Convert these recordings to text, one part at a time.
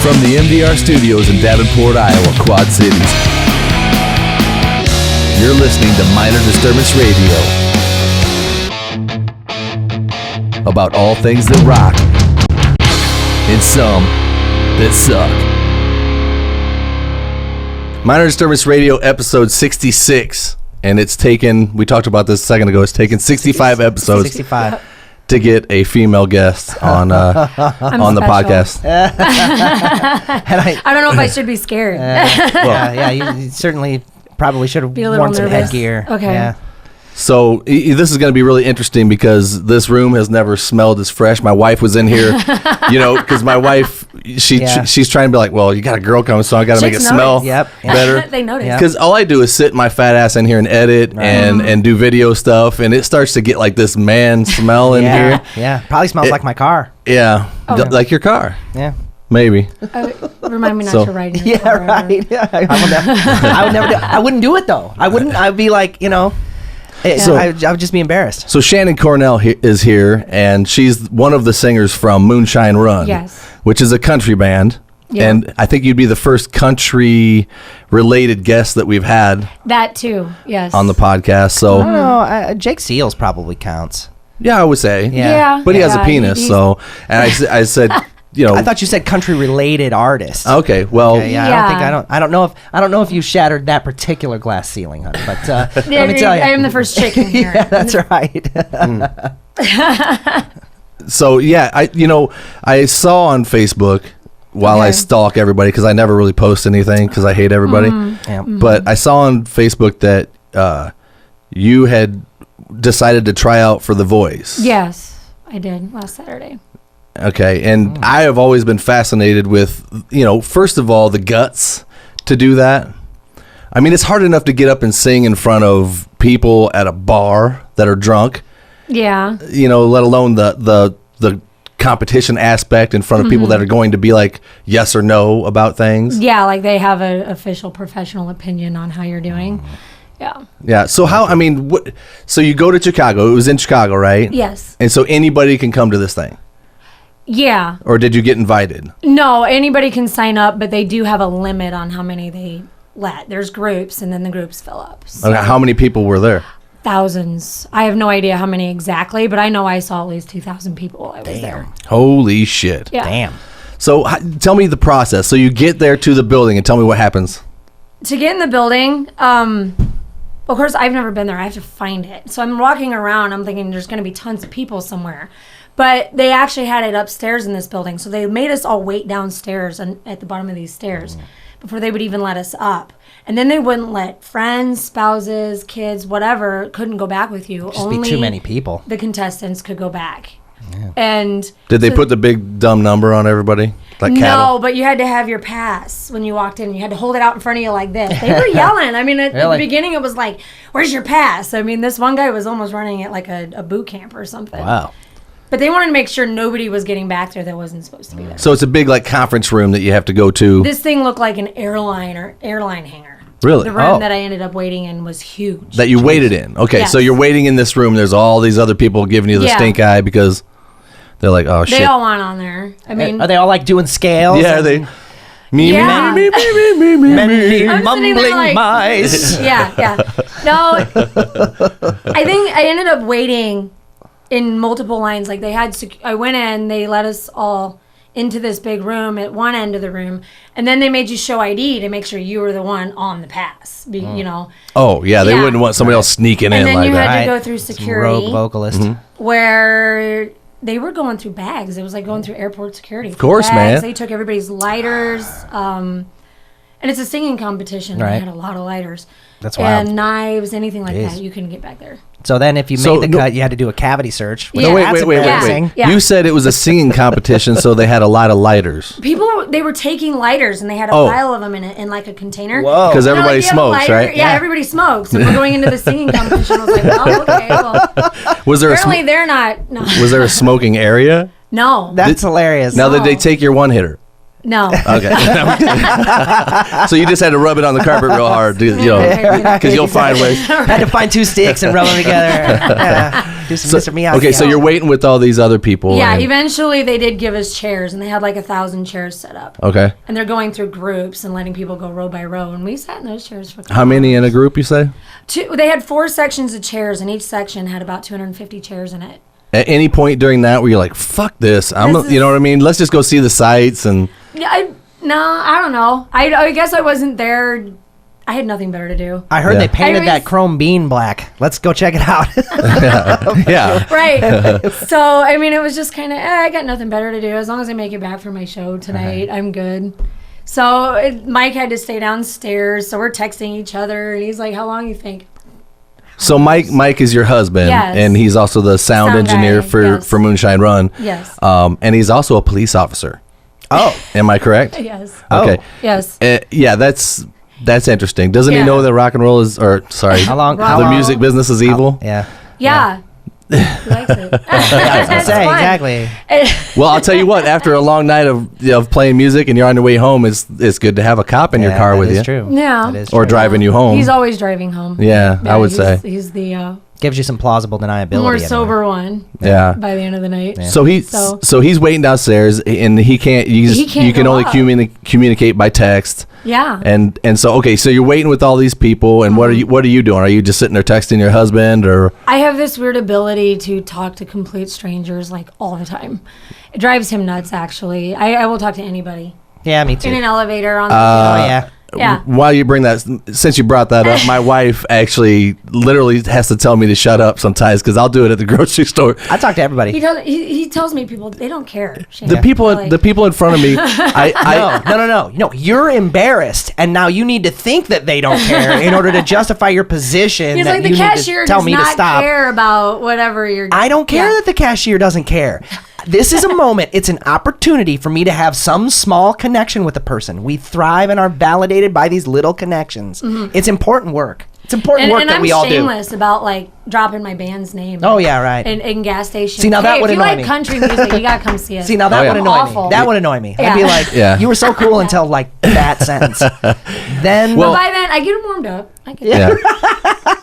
From the MDR studios in Davenport, Iowa, Quad Cities, you're listening to Minor Disturbance Radio. About all things that rock and some that suck. Minor Disturbance Radio episode 66. And it's taken, we talked about this a second ago, it's taken 65 episodes 65. to get a female guest on the podcast. I don't know if I should be scared. You certainly probably should have Be a little worn some nervous. headgear. Okay. Yeah. So this is going to be really interesting because this room has never smelled as fresh. My wife was in here, because my wife, she's trying to be like, well, you got a girl coming, so I got to make it Chicks smell Yep. better. They notice. Because all I do is sit my fat ass in here and edit and do video stuff, and it starts to get like this man smell in here. Yeah. Probably smells like my car. Yeah, like your car. Yeah. Maybe. Remind me not to ride in your car ever. Right. Yeah. I would never do. I wouldn't do it though. I wouldn't. I'd be like, I would just be embarrassed. So Shannon Cornell is here, and she's one of the singers from Moonshine Run, Yes. which is a country band. Yeah. And I think you'd be the first country-related guest that we've had That too, yes. on the podcast. So I don't know. Jake Seals probably counts. yeah, I would say. Yeah. But he has a Yeah, penis, he's- so and I said, I thought you said country-related artist. okay, well, Okay, I don't know if you shattered that particular glass ceiling, honey. But let me tell you, I am the first chick in here. yeah, that's right. so yeah, I saw on Facebook while I Okay. stalk everybody because I never really post anything because I hate everybody. Yeah. But I saw on Facebook that you had decided to try out for The Voice. Yes, I did last Saturday. Okay, and I have always been fascinated with, first of all, the guts to do that. I mean, it's hard enough to get up and sing in front of people at a bar that are drunk, Yeah. let alone the competition aspect in front of people that are going to be like yes or no about things. Yeah, like they have an official professional opinion on how you're doing. Yeah. Yeah, so so you go to Chicago. It was in Chicago, right? Yes. And so anybody can come to this thing? Yeah. Or did you get invited? No, anybody can sign up, but they do have a limit on how many they let. There's groups, and then the groups fill up. So Okay, how many people were there? thousands. I have no idea how many exactly, but I know I saw at least 2,000 people while I was there. Holy shit. Yeah. Damn. So tell me the process. So you get there to the building and tell me what happens. To get in the building, of course, I've never been there. I have to find it. So I'm walking around. I'm thinking there's going to be tons of people somewhere. But they actually had it upstairs in this building. So they made us all wait downstairs at the bottom of these stairs before they would even let us up. And then they wouldn't let friends, spouses, kids, whatever, couldn't go back with you. Just be too many people. The contestants could go back. Yeah. And did they put the big dumb number on everybody? Like cattle? No, but you had to have your pass when you walked in. You had to hold it out in front of you like this. They were yelling. I mean, at the beginning, it was like, where's your pass? I mean, this one guy was almost running it like a boot camp or something. Wow. But they wanted to make sure nobody was getting back there that wasn't supposed to be there. So it's a big like conference room that you have to go to. This thing looked like an airline hangar. Really? The room that I ended up waiting in was huge. That you waited in. Okay, Yes. so you're waiting in this room. There's all these other people giving you the stink eye because they're like, oh, shit. They all want on there. I mean, Are they all like doing scales? Yeah, are they... Me, Yeah. me, me, me, me, me, Many I'm sitting there mumbling like- mice. yeah. No, I think I ended up waiting in multiple lines. Like they had, I went in, they let us all into this big room at one end of the room, and then they made you show ID to make sure you were the one on the pass. Oh, yeah, they Yeah. wouldn't want somebody else sneaking And in then like you that. had to go Right. through Some security, rogue vocalist. where they were going through bags. It was like going through airport security. Of course, man. They took everybody's lighters, and it's a singing competition. Right. They had a lot of lighters. That's wild. And knives, anything like Jeez. that. You couldn't get back there. So then if you made the cut, you had to do a cavity search. Yeah. No, wait, That's wait. embarrassing. Yeah. You said it was a singing competition, so they had a lot of lighters. People, they were taking lighters, and they had a pile of them in like a container. Whoa. Because You know, everybody like, you have a smokes, lighter? right? Yeah, everybody smokes. And we're going into the singing competition. I was like, oh, okay. Well, Was there apparently they're not. No. was there a smoking area? No. That's hilarious. Now, did they take your one hitter? No. Okay. So you just had to rub it on the carpet real hard, because you'll find ways. Had to find 2 sticks and rub them together. Yeah. Do some Mr. Miyagi. Okay, so you're waiting with all these other people. Yeah, eventually they did give us chairs, and they had like 1,000 chairs set up. Okay. And they're going through groups and letting people go row by row, and we sat in those chairs for. How many in a group, you say? They had 4 sections of chairs, and each section had about 250 chairs in it. At any point during that where you're like, fuck this, you know what I mean? Let's just go see the sights and. Yeah, I don't know. I guess I wasn't there. I had nothing better to do. I heard they painted that chrome bean black. Let's go check it out. Yeah. Right. So, I mean, it was just kind of, I got nothing better to do. As long as I make it back for my show tonight, I'm good. So, Mike had to stay downstairs. So, we're texting each other. And he's like, how long you think? So Mike is your husband, yes. And he's also the sound engineer guy, for Moonshine Run. Yes. And he's also a police officer. Oh, am I correct? Yes. Okay. Oh. Yes. Yeah, that's interesting. Doesn't he know that rock and roll is, the music business is evil? Yeah. Yeah. He likes it. Exactly. Well, I'll tell you what. After a long night of playing music and you're on your way home, it's good to have a cop in your car with you. That's true. Yeah. That is or true. driving you home. He's always driving home. Yeah, I would say. He's the gives you some plausible deniability. more sober one. Yeah. By the end of the night. Yeah. So he's waiting downstairs, and he can't. You can only communicate by text. Yeah. And so okay, so you're waiting with all these people, and what are you doing? Are you just sitting there texting your husband, or? I have this weird ability to talk to complete strangers like all the time. It drives him nuts. Actually, I will talk to anybody. Yeah, me too. In an elevator on. Yeah. Yeah. While you bring that, since you brought that up, my wife actually literally has to tell me to shut up sometimes because I'll do it at the grocery store. I talk to everybody. He tells me people they don't care. The people in front of me. No. You're embarrassed, and now you need to think that they don't care in order to justify your position. He's like the cashier does not care about whatever you're. I don't care that the cashier doesn't care. This is a moment. It's an opportunity for me to have some small connection with a person. We thrive and are validated by these little connections. Mm-hmm. It's important work. It's important work that we all do. And I'm shameless about like dropping my band's name. Oh yeah, right. In gas stations. See, now that would annoy me. If you like country music, you gotta come see us. See, now that would annoy me. That would annoy me. Yeah. I'd be like, you were so cool until like that sentence. Then, but by then, I get them warmed up.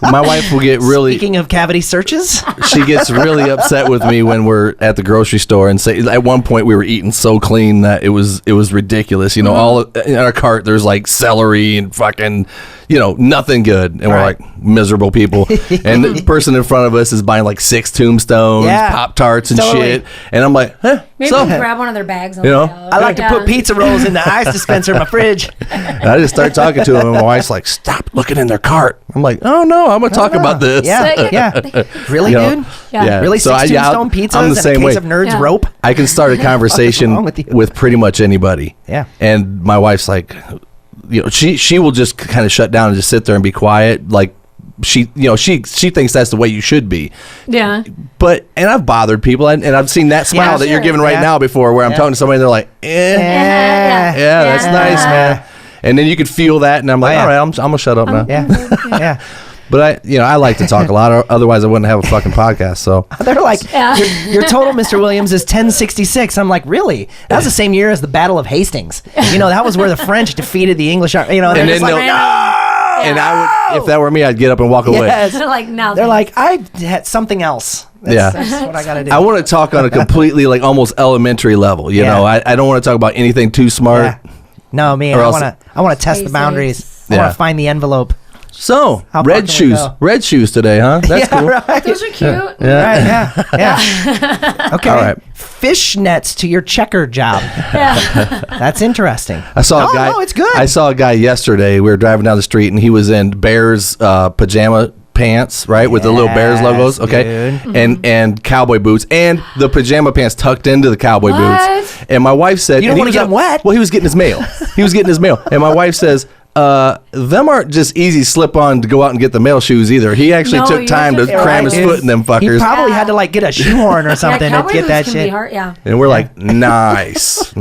My wife will get really. Speaking of cavity searches, she gets really upset with me when we're at the grocery store and say. At one point, we were eating so clean that it was ridiculous. You know, all in our cart there's like celery and fucking, nothing good, and we're like miserable people. And the person in front of us is buying like 6 Tombstones, Pop-Tarts, and shit. And I'm like, maybe we'll grab one of their bags. I like to put pizza rolls in the ice dispenser in my fridge. And I just start talking to him, and my wife's like, "Stop looking in their cart." I'm like, "Oh no, I'm gonna talk about this." Yeah. Really, dude? Yeah. Really, 6 Tombstone pizzas I'm the same and a case way. of Nerds rope? I can start a conversation with pretty much anybody. Yeah. And my wife's like, she will just kind of shut down and just sit there and be quiet, like. She thinks that's the way you should be. Yeah. And I've bothered people, and I've seen that smile that you're giving right now before, where I'm talking to somebody, and they're like, that's nice, man. And then you could feel that, and I'm like, all right, I'm gonna shut up now. Yeah. But I like to talk a lot, otherwise I wouldn't have a fucking podcast. So they're like, your total, Mr. Williams, is 1066. I'm like, really? That was the same year as the Battle of Hastings. That was where the French defeated the English. And then and I would, if that were me, I'd get up and walk away. Yes. They're like, no. They're like, I had something else. That's what I gotta do. I want to talk on a completely like almost elementary level. I don't want to talk about anything too smart. Yeah. No, man. I want to test the boundaries. I want to find the envelope. So red shoes today, huh? That's cool. Right. Those are cute. Yeah. Okay. All right. Fishnets to your checker job. Yeah. That's interesting. I saw a guy. No, it's good. I saw a guy yesterday. We were driving down the street, and he was in Bears pajama pants, right, with the little Bears logos, okay, and cowboy boots, and the pajama pants tucked into the cowboy boots. And my wife said, "You don't want to get them wet." Well, he was getting his mail. And my wife says, them aren't just easy slip-on to go out and get the mail shoes either. He actually took time to cram his foot in them fuckers. He probably had to like get a shoehorn or something to get that shit. And we're like, nice.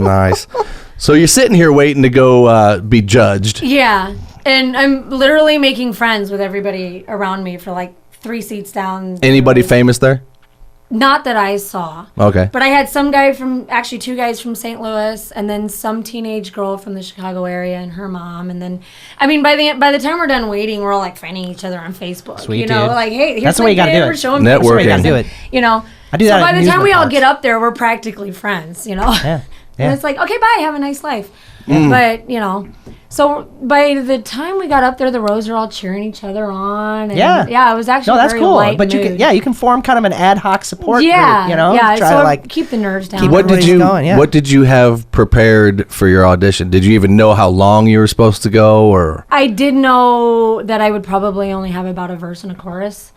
So you're sitting here waiting to go be judged. Yeah, and I'm literally making friends with everybody around me for like 3 seats down. Anybody famous there? Not that I saw. Okay. But I had two guys from St. Louis, and then some teenage girl from the Chicago area and her mom, and then, I mean, by the time we're done waiting, we're all like finding each other on Facebook. Sweet, you know, dude. like, hey, here's That's the my way you gotta kid, do it. we're showing Networking. people That's the way you gotta do it. You know, I do so that by at the time we all amusement get parks. up there, we're practically friends. You know, Yeah. and it's like, okay, bye, have a nice life. But you know, so by the time we got up there, the rows are all cheering each other on. And Yeah. it was actually No, that's very cool. light But mood. you can form kind of an ad hoc support Yeah, group, you know? yeah. Try So to like keep the nerves down. keep What did everybody's you going, yeah. What did you have prepared for your audition? Did you even know how long you were supposed to go, or I did know that I would probably only have about a verse and a chorus.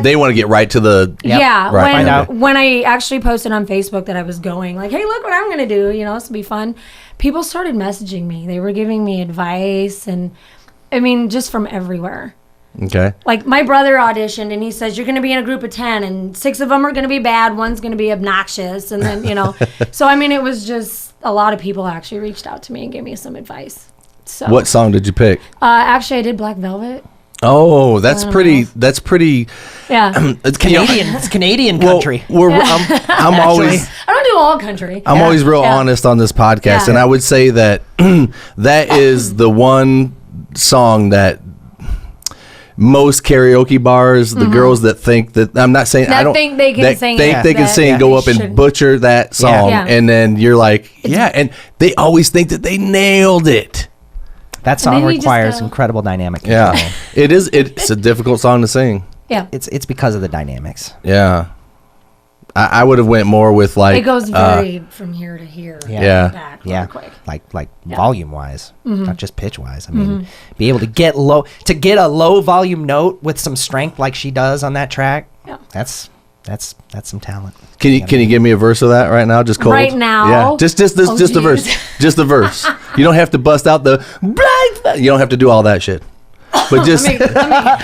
they want to get right to the Yeah, Right, find out. when I actually posted on Facebook that I was going, like, hey, look what I'm going to do, you know, this will be fun. People started messaging me. They were giving me advice, and I mean, just from everywhere. Okay. Like, my brother auditioned, and he says, you're going to be in a group of 10, and 6 of them are going to be bad, one's going to be obnoxious, and then, you know. So, I mean, it was just a lot of people actually reached out to me and gave me some advice. So, What song did you pick? actually, I did Black Velvet. Oh, that's I don't pretty. know. That's pretty. Yeah. It's Canadian. It's Canadian Well, country. I'm always. I don't do all country. I'm always real Yeah. honest on this podcast, Yeah. and I would say that that is the one song that most karaoke bars, the girls that think that I'm not saying That I don't think they can that sing think it, they can that sing, go they up and should. butcher that song, Yeah. and then you're like, yeah, and they always think that they nailed it. That then song you just requires go- incredible dynamic control. Yeah, it is. It's a difficult song to sing. Yeah. It's because of the dynamics. Yeah, I would have went more with like It goes very from here to here. Yeah. Yeah. Back Yeah, real quick. like volume wise, not just pitch wise. I mean, be able to get a low volume note with some strength like she does on that track. Yeah. That's some talent. Can you give me a verse of that right now? Just cold. Right now? Yeah. Just the Oh, verse. geez. Just the verse. You don't have to bust out the black. You don't have to do all that shit. But just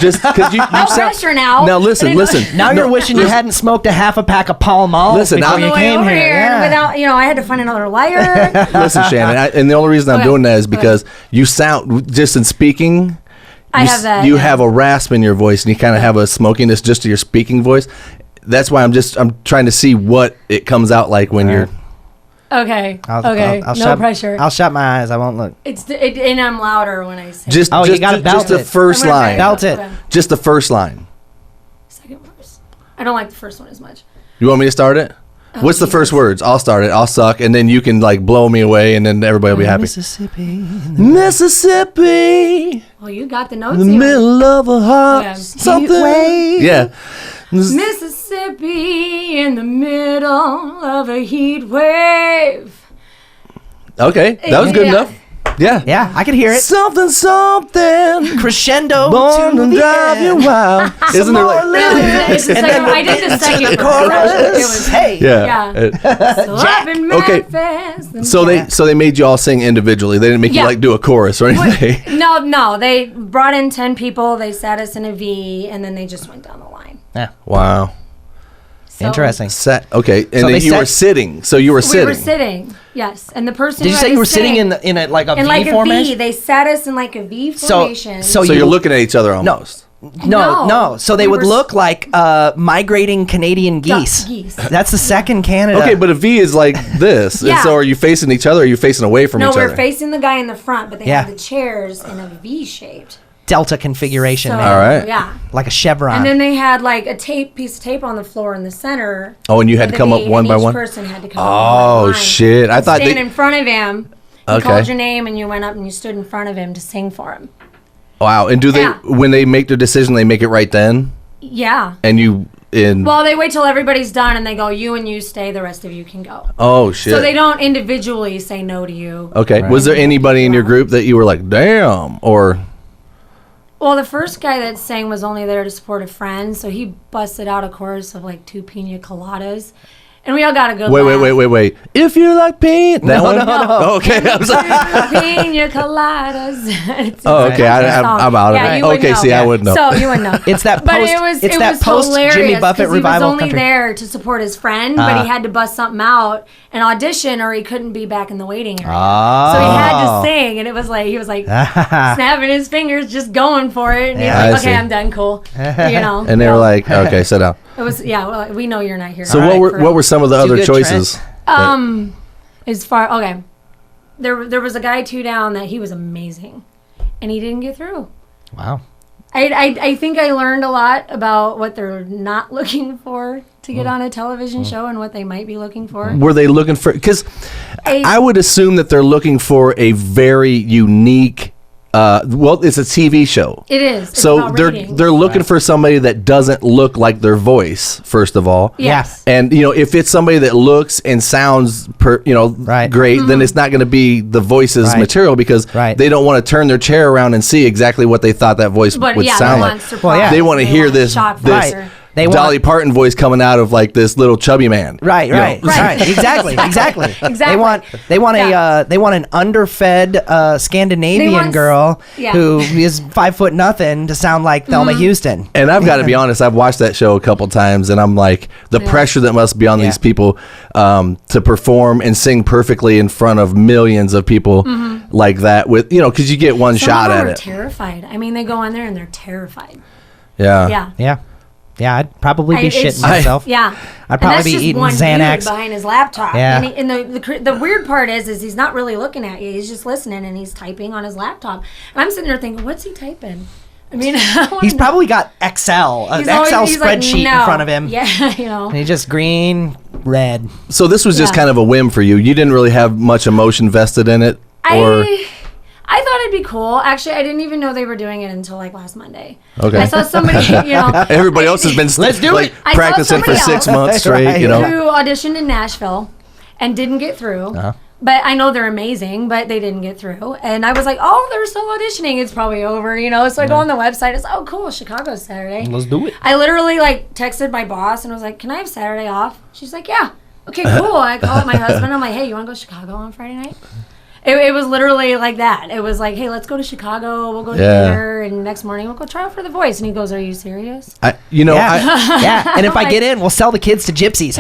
just because you No sound. pressure now. Now listen. Now you're wishing you hadn't smoked a half a pack of Pall Mall Listen, before I'm you On the way came over here. here, Yeah. without, I had to find another liar. Listen, Shannon. And the only reason I'm Okay. doing that is Go because you sound just in speaking. I you have that, You yeah. have a rasp in your voice, and you kind of have a smokiness just to your speaking voice. That's why I'm trying to see what it comes out like when you're. Okay. I'll no shut, pressure. I'll shut my eyes. I won't look. And I'm louder when I sing. Just, Oh, you just, gotta belt just the it. first I'm gonna line. Belt it. Okay. Just the first line. Second verse. I don't like the first one as much. You want me to start it? Oh, What's the Jesus. first words? I'll start it. I'll suck, and then you can like blow me away, and then everybody will be happy. Mississippi. Mississippi, Well, you got the notes. in the even. middle of a hot Okay. something. wave. Yeah. Mississippi in the middle of a heat wave. Okay, that was good Yeah. enough. Yeah. Yeah, I could hear it. Something. Crescendo Born to to the drive you end. wild. Isn't there like? It's the second, I did the second verse. Chorus. It was Hey. Yeah. So I've been Okay. manifesting. So they made you all sing individually. They didn't make you Yeah. like do a chorus or anything. No, they brought in 10 people. They sat us in a V, and then they just went down the line. Yeah. Wow. So Interesting. Okay, and So then they you were sat- sitting. So you were We sitting. were sitting, yes, and the person. Did you who say had you to were sitting sing- in like a in V like a V? formation? They sat us in like a V formation. so So you- you're looking at each other almost. No. No. So they We would were look like migrating Canadian geese. geese. That's the second Canada. Okay, but a V is like this. And Yeah. so are you facing each other or are you facing away from No, each we're other? facing the guy in the front, but they Yeah. had the chairs in a V shaped. Delta configuration, So, man. All right. Yeah. Like a chevron. And then they had like a piece of tape on the floor in the center. Oh, and you had of to the come V, up one and by each one? person had to come up Oh, one by line. shit. I thought Stand they. in front of him. He Okay. called your name, and you went up and you stood in front of him to sing for him. Wow. And do they, Yeah. when they make their decision, they make it right then? Yeah. And you, in. Well, they wait till everybody's done, and they go, "You and you stay. The rest of you can go." Oh, shit. So they don't individually say no to you. Okay. Was there anybody in your group that you were like, damn? Or. Well, the first guy that sang was only there to support a friend, so he busted out a chorus of like 2 pina coladas, and we all got a good laugh. Wait. If you like paint. That one? no. Okay. I'm sorry. Pina coladas. It's Oh, okay. a song. I'm out of Yeah, it. you would Okay, know. see, I wouldn't know. So you wouldn't know. It's that But post. it was it's it that was post hilarious Jimmy Buffett 'cause revival he was only country. there to support his friend, but he had to bust something out and audition, or he couldn't be back in the waiting area. So he had to sing, and it was like he was like snapping his fingers, just going for it. And he was I like, see. "Okay, I'm done. Cool." You know. And they were like, okay, sit down. It was well, we know you're not here. So what were some of the other good, choices? As far there was a guy 2 down that he was amazing, and he didn't get through. Wow. I think I learned a lot about what they're not looking for to get on a television show and what they might be looking for. Were they looking for? Because I would assume that they're looking for a very unique. It's a TV show. It is. It's So about they're ratings. looking for somebody that doesn't look like their voice, first of all. Yes. And if it's somebody that looks and sounds great, then it's not going to be the voice's material because they don't want to turn their chair around and see exactly what they thought that voice would sound like. They want to hear this Dolly Parton voice coming out of like this little chubby man. Right. Exactly. They want an underfed Scandinavian girl who is 5 foot nothing to sound like Thelma Houston. And I've got to be honest, I've watched that show a couple times, and I'm like, the pressure that must be on these people to perform and sing perfectly in front of millions of people like that, with because you get one shot at it. Terrified. I mean, they go in there and they're terrified. Yeah, I'd probably be shitting myself. I'd probably be eating Xanax behind his laptop. Yeah. And the weird part is he's not really looking at you. He's just listening and he's typing on his laptop. And I'm sitting there thinking, what's he typing? I mean, he's probably got an Excel spreadsheet in front of him. Yeah, And he's just green, red. So this was just kind of a whim for you. You didn't really have much emotion vested in it, or. I thought it'd be cool. Actually, I didn't even know they were doing it until like last Monday. Okay. I saw somebody, Everybody else has been practicing for 6 months straight, Who auditioned in Nashville and didn't get through. But I know they're amazing, but they didn't get through. And I was like, oh, they're still auditioning. It's probably over, So I go on the website. It's oh, cool. Chicago's Saturday. Let's do it. I literally texted my boss and was like, can I have Saturday off? She's like, yeah. Okay, cool. I called my husband. I'm like, hey, you want to go to Chicago on Friday night? It was literally like that. It was like, hey, let's go to Chicago. We'll go to dinner, and next morning we'll go try out for The Voice. And he goes, are you serious? And if I get in, we'll sell the kids to gypsies.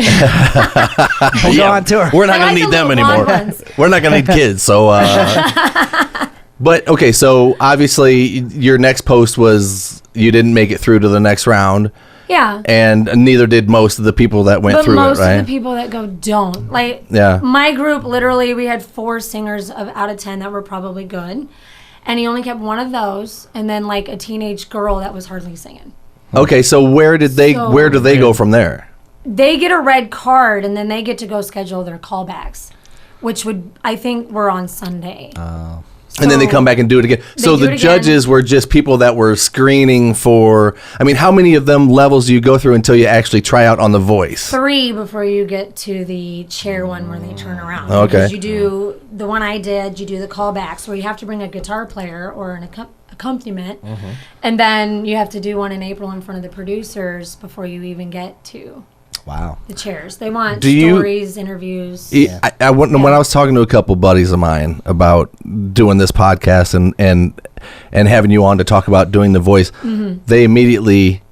We'll go on tour. We're not going to need them anymore. We're not going to need kids. So, but okay, so obviously your next post was you didn't make it through to the next round. Yeah. And neither did most of the people that went through it, right? Most of the people that go don't. My group, literally, we had 4 singers out of 10 that were probably good. And he only kept one of those, and then a teenage girl that was hardly singing. Okay, so where do they go from there? They get a red card, and then they get to go schedule their callbacks, which I think were on Sunday. And then they come back and do it again. So the judges were just people that were screening for, how many of them levels do you go through until you actually try out on The Voice? 3 before you get to the chair one where they turn around. Okay. Because you do, the one I did, you do the callbacks where you have to bring a guitar player or an accompaniment. And then you have to do one in April in front of the producers before you even get to the chairs. They want stories, interviews. When I was talking to a couple buddies of mine about doing this podcast and having you on to talk about doing The Voice, they immediately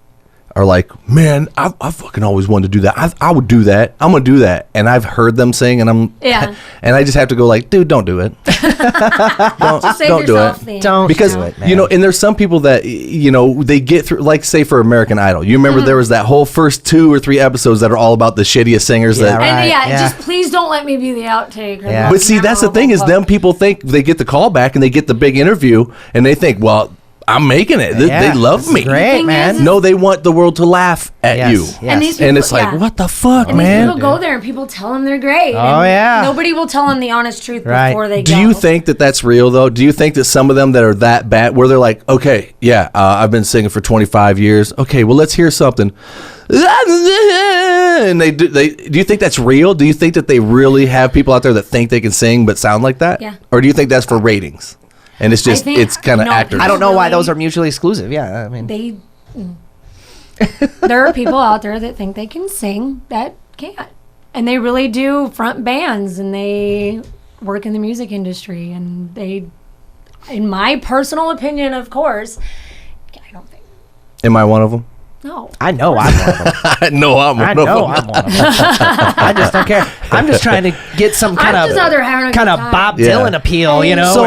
are like, man, I fucking always wanted to do that. I would do that. I'm gonna do that. And I've heard them sing, and and I just have to go dude, don't do it. don't do it. Because do it, man. and there's some people that they get through, say for American Idol. You remember there was that whole first 2 or 3 episodes that are all about the shittiest singers. Just please don't let me be the outtake. But see, that's the thing is them people think they get the call back and they get the big interview, and they think, well, I'm making it. They love me. Great, man. No, they want the world to laugh at you. Yes. And these people, and it's like, what the fuck, and man? These people go there and people tell them they're great. Oh, yeah. Nobody will tell them the honest truth before they go. Do you think that that's real, though? Do you think that some of them that are that bad, where they're like, okay, I've been singing for 25 years. Okay, well, let's hear something. And do you think that's real? Do you think that they really have people out there that think they can sing but sound like that? Yeah. Or do you think that's for ratings? And it's just, it's kind of actors. I don't know why those are mutually exclusive. Yeah, there are people out there that think they can sing that can't. And they really do front bands, and they work in the music industry, and they, in my personal opinion, of course, I don't think. Am I one of them? No. I know I'm one of them. I know I'm one of them. I just don't care. I'm just trying to get some kind of Bob Dylan appeal, So,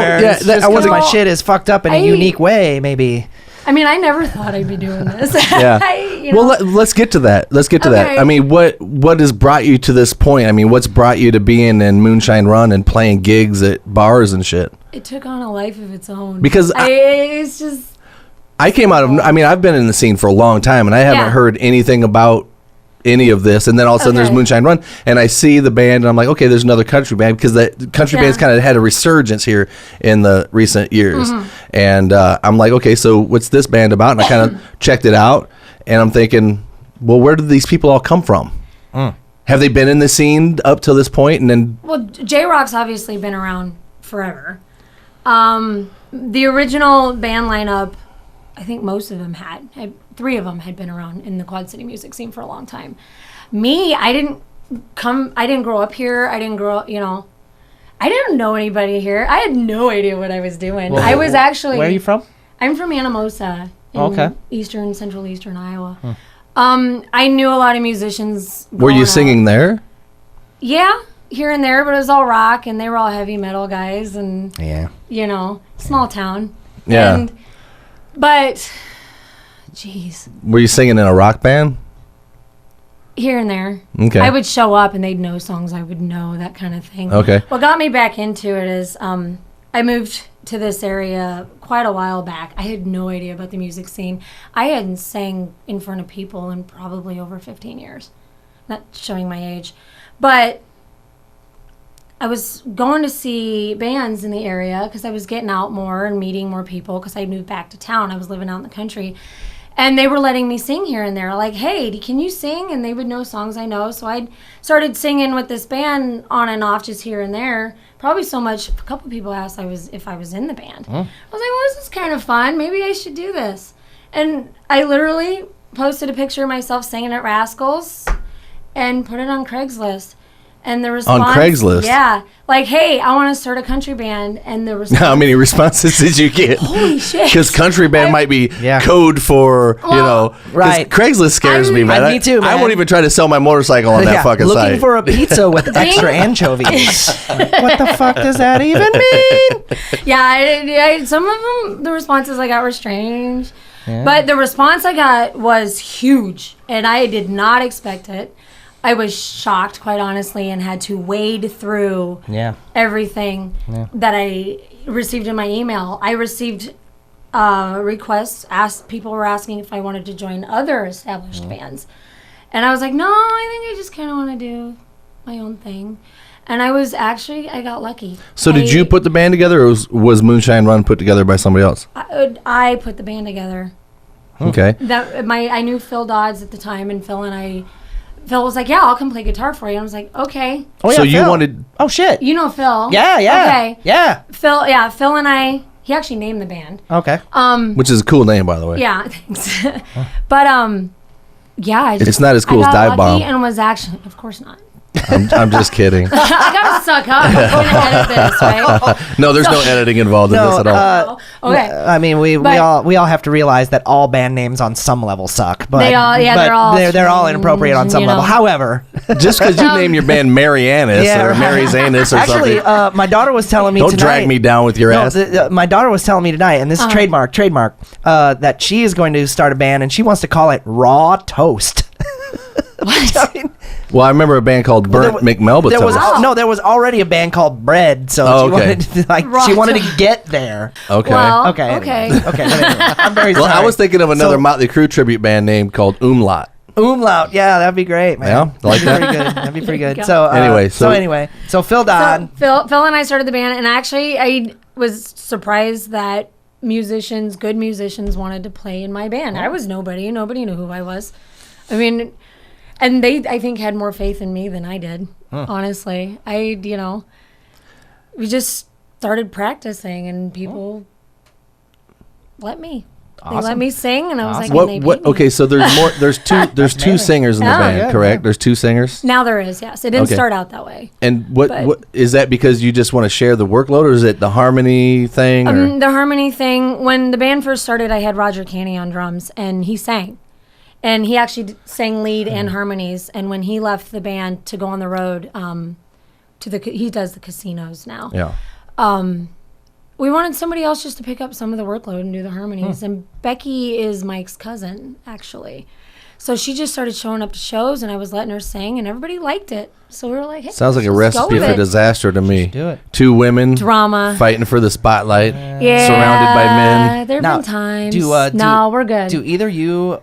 my shit is fucked up in a unique way, maybe. I mean, I never thought I'd be doing this. Yeah. you know. Well, let's get to that. Let's get to that. I mean, what has brought you to this point? I mean, what's brought you to being in Moonshine Run and playing gigs at bars and shit? It took on a life of its own. Because it's just... I came out of... I mean, I've been in the scene for a long time, and I haven't heard anything about any of this, and then all of a sudden there's Moonshine Run, and I see the band, and I'm like, okay, there's another country band, because the country band's kind of had a resurgence here in the recent years, and I'm like, okay, so what's this band about? And I kind of checked it out, and I'm thinking, well, where did these people all come from? Have they been in the scene up till this point? And then, well, J-Rock's obviously been around forever. The original band lineup, I think most of them had 3 of them had been around in the Quad City music scene for a long time. Me, I didn't grow up here. I didn't grow up, I didn't know anybody here. I had no idea what I was doing. Well, I was actually... Where are you from? I'm from Anamosa in central eastern Iowa. I knew a lot of musicians. Were you singing there? Yeah, here and there, but it was all rock, and they were all heavy metal guys, and small town. Yeah. But, jeez. Were you singing in a rock band? Here and there. Okay. I would show up and they'd know songs I would know, that kind of thing. Okay. What got me back into it is I moved to this area quite a while back. I had no idea about the music scene. I hadn't sang in front of people in probably over 15 years. Not showing my age. But I was going to see bands in the area because I was getting out more and meeting more people because I moved back to town. I was living out in the country. And they were letting me sing here and there. Like, hey, can you sing? And they would know songs I know. So I started singing with this band on and off just here and there. Probably so much, a couple people asked if I was in the band. I was like, well, this is kind of fun. Maybe I should do this. And I literally posted a picture of myself singing at Rascals and put it on Craigslist. And the response... On Craigslist? Yeah. Like, hey, I want to start a country band. And the response... How many responses did you get? Holy shit. Because country band might be code for, Right. Craigslist scares me, man. Me too, man. I won't even try to sell my motorcycle on that fucking looking site. Looking for a pizza with extra anchovies. What the fuck does that even mean? Yeah, some of them, the responses I got were strange. Yeah. But the response I got was huge. And I did not expect it. I was shocked, quite honestly, and had to wade through everything that I received in my email. I received requests. People were asking if I wanted to join other established bands. And I was like, no, I think I just kind of want to do my own thing. And I got lucky. So did you put the band together, or was Moonshine Run put together by somebody else? I put the band together. Okay. I knew Phil Dodds at the time, and Phil was like, yeah, I'll come play guitar for you. And I was like, okay. Oh, yeah, so Phil. you wanted... Oh, shit. You know Phil. Yeah. Okay. Yeah. Phil and I, he actually named the band. Okay. Which is a cool name, by the way. Yeah, thanks. But, yeah. It's not as cool as Dive Bomb. And was actually, of course not. I'm just kidding. I gotta suck up. I'm going to edit this, right? No, there's no editing involved in this at all. Okay. I mean, we all have to realize that all band names on some level suck. But they're all inappropriate on some level. However, just because you name your band Marianis or Mary's Anus or something. Actually, my daughter was telling me tonight. Don't drag me down with your ass. My daughter was telling me tonight, and this is trademark, that she is going to start a band, and she wants to call it Raw Toast. What? Well, I remember a band called Burnt McMelba Toast. There was already a band called Bread, so she wanted to get there. Okay. Well, okay. I'm very sorry. Well, I was thinking of another Motley Crue tribute band name called Umlaut. Umlaut, yeah, that'd be great, man. Yeah, like that. That'd be pretty good. So anyway, Phil Dodd. Phil and I started the band, and actually, I was surprised that good musicians wanted to play in my band. I was nobody. Nobody knew who I was. I mean, and they, I think, had more faith in me than I did, honestly. We just started practicing, and people let me. Awesome. They let me sing, and I was like, okay, so there's two singers in the band, correct? There's two singers? Now there is, yes. It didn't start out that way. And what is that because you just want to share the workload, or is it the harmony thing? The harmony thing, when the band first started, I had Roger Canny on drums, and he sang. And he actually sang lead and harmonies. And when he left the band to go on the road, he does the casinos now. Yeah. We wanted somebody else just to pick up some of the workload and do the harmonies. And Becky is Mike's cousin, actually. So she just started showing up to shows, and I was letting her sing, and everybody liked it. So we were like, hey, Sounds like a let's go recipe with for it. disaster to me. do it. 2 women Drama. fighting for the spotlight, Yeah, surrounded by men. There have Now, been times. do- no, we're good. Do either you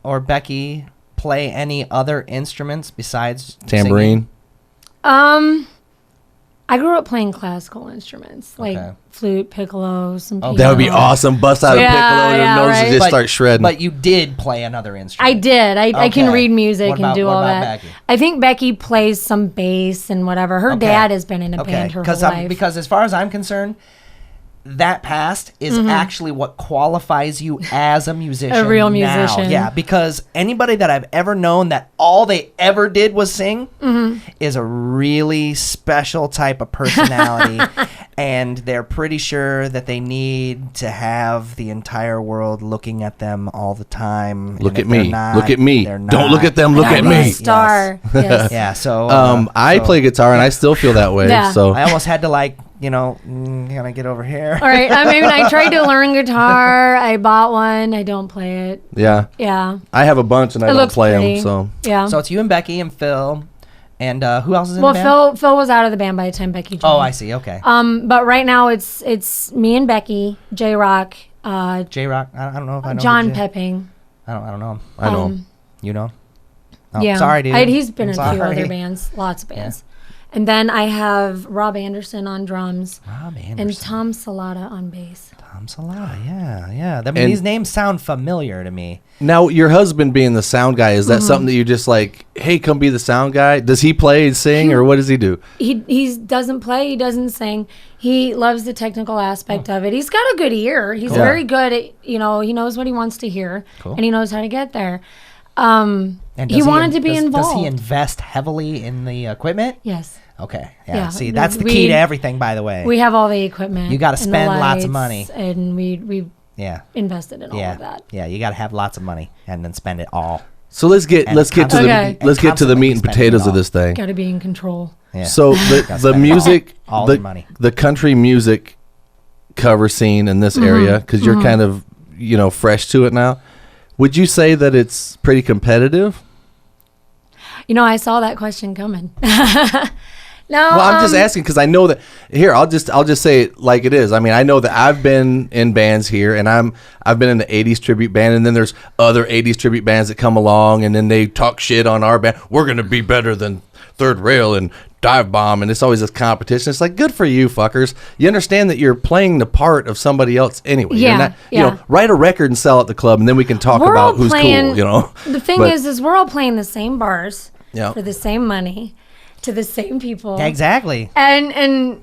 or Becky play any other instruments besides Tambourine. I grew up playing classical instruments like Okay. flute, piccolo, some piano. That would be awesome. Bust out a Yeah, piccolo and yeah, nose right. and just start shredding. But you did play another instrument. I did. I can Okay. read music What and about- do what all about that. Becky? I think Becky plays some bass and whatever. Her Okay. dad has been in a band her whole life. Because as far as I'm concerned, that past is actually what qualifies you as a musician. A real now. musician. Yeah, because anybody that I've ever known that all they ever did was sing is a really special type of personality. And they're pretty sure that they need to have the entire world looking at them all the time. Look And at if they're me. not, Look at me. they're Don't look not. at them. Look at I'm a me. star. Yes. Yeah, so I so play guitar and I still feel that way. Yeah. So I almost had to can I get over here? All right. I mean, I tried to learn guitar. I bought one. I don't play it. yeah, Yeah. I have a bunch and I It don't looks play them. pretty. So Yeah. So it's you and Becky and Phil, and who else is in well, the band? Phil was out of the band by the time Becky joined. Oh, I see. Okay. But right now it's me and Becky, J Rock, J Rock. I don't know if I know. John who J- Pepping. I don't know him. I know. You know? Oh, Yeah. Sorry, dude. He's been I'm in a few sorry. other bands, lots of bands. And then I have Rob Anderson on drums Rob Anderson. and Tom Salata on bass. Tom Salata. Yeah. I mean, And- these names sound familiar to me. now your husband being the sound guy, is Mm-hmm. that something that you just like? Hey, come be the sound guy. Does he play and sing, or what does he do? He doesn't play, he doesn't sing. He loves the technical aspect of it. He's got a good ear. He's Cool. very good at, he knows what he wants to hear Cool. and he knows how to get there. And He does wanted to be does involved. he invest heavily in the equipment? Yes. Okay. Yeah. Yeah, See, that's the key to everything, by the way. We have all the equipment. You gotta and the spend lots lights, of money. And we yeah. invested in all Yeah. of that. Yeah. You got to have lots of money and then spend it all. So let's get And to the constantly- Okay. let's get to the constantly meat and spending potatoes it of all. this thing. Got to be in control. Yeah. So Gotta the spend music, all the the money. the country music cover scene in this area, because you're kind of fresh to it now. Would you say that it's pretty competitive? I saw that question coming. No. Well, I'm just asking because I know that here. I'll just say it like it is. I mean, I know that I've been in bands here, and I've been in the '80s tribute band, and then there's other '80s tribute bands that come along, and then they talk shit on our band. We're gonna be better than Third Rail and Dive Bomb, and it's always this competition. It's like, good for you, fuckers. You understand that you're playing the part of somebody else anyway. You're Yeah, not, yeah. write a record and sell at the club, and then we can talk We're all about who's playing- cool. The thing But- is we're all playing the same bars Yeah. for the same money to the same people. Yeah, exactly. And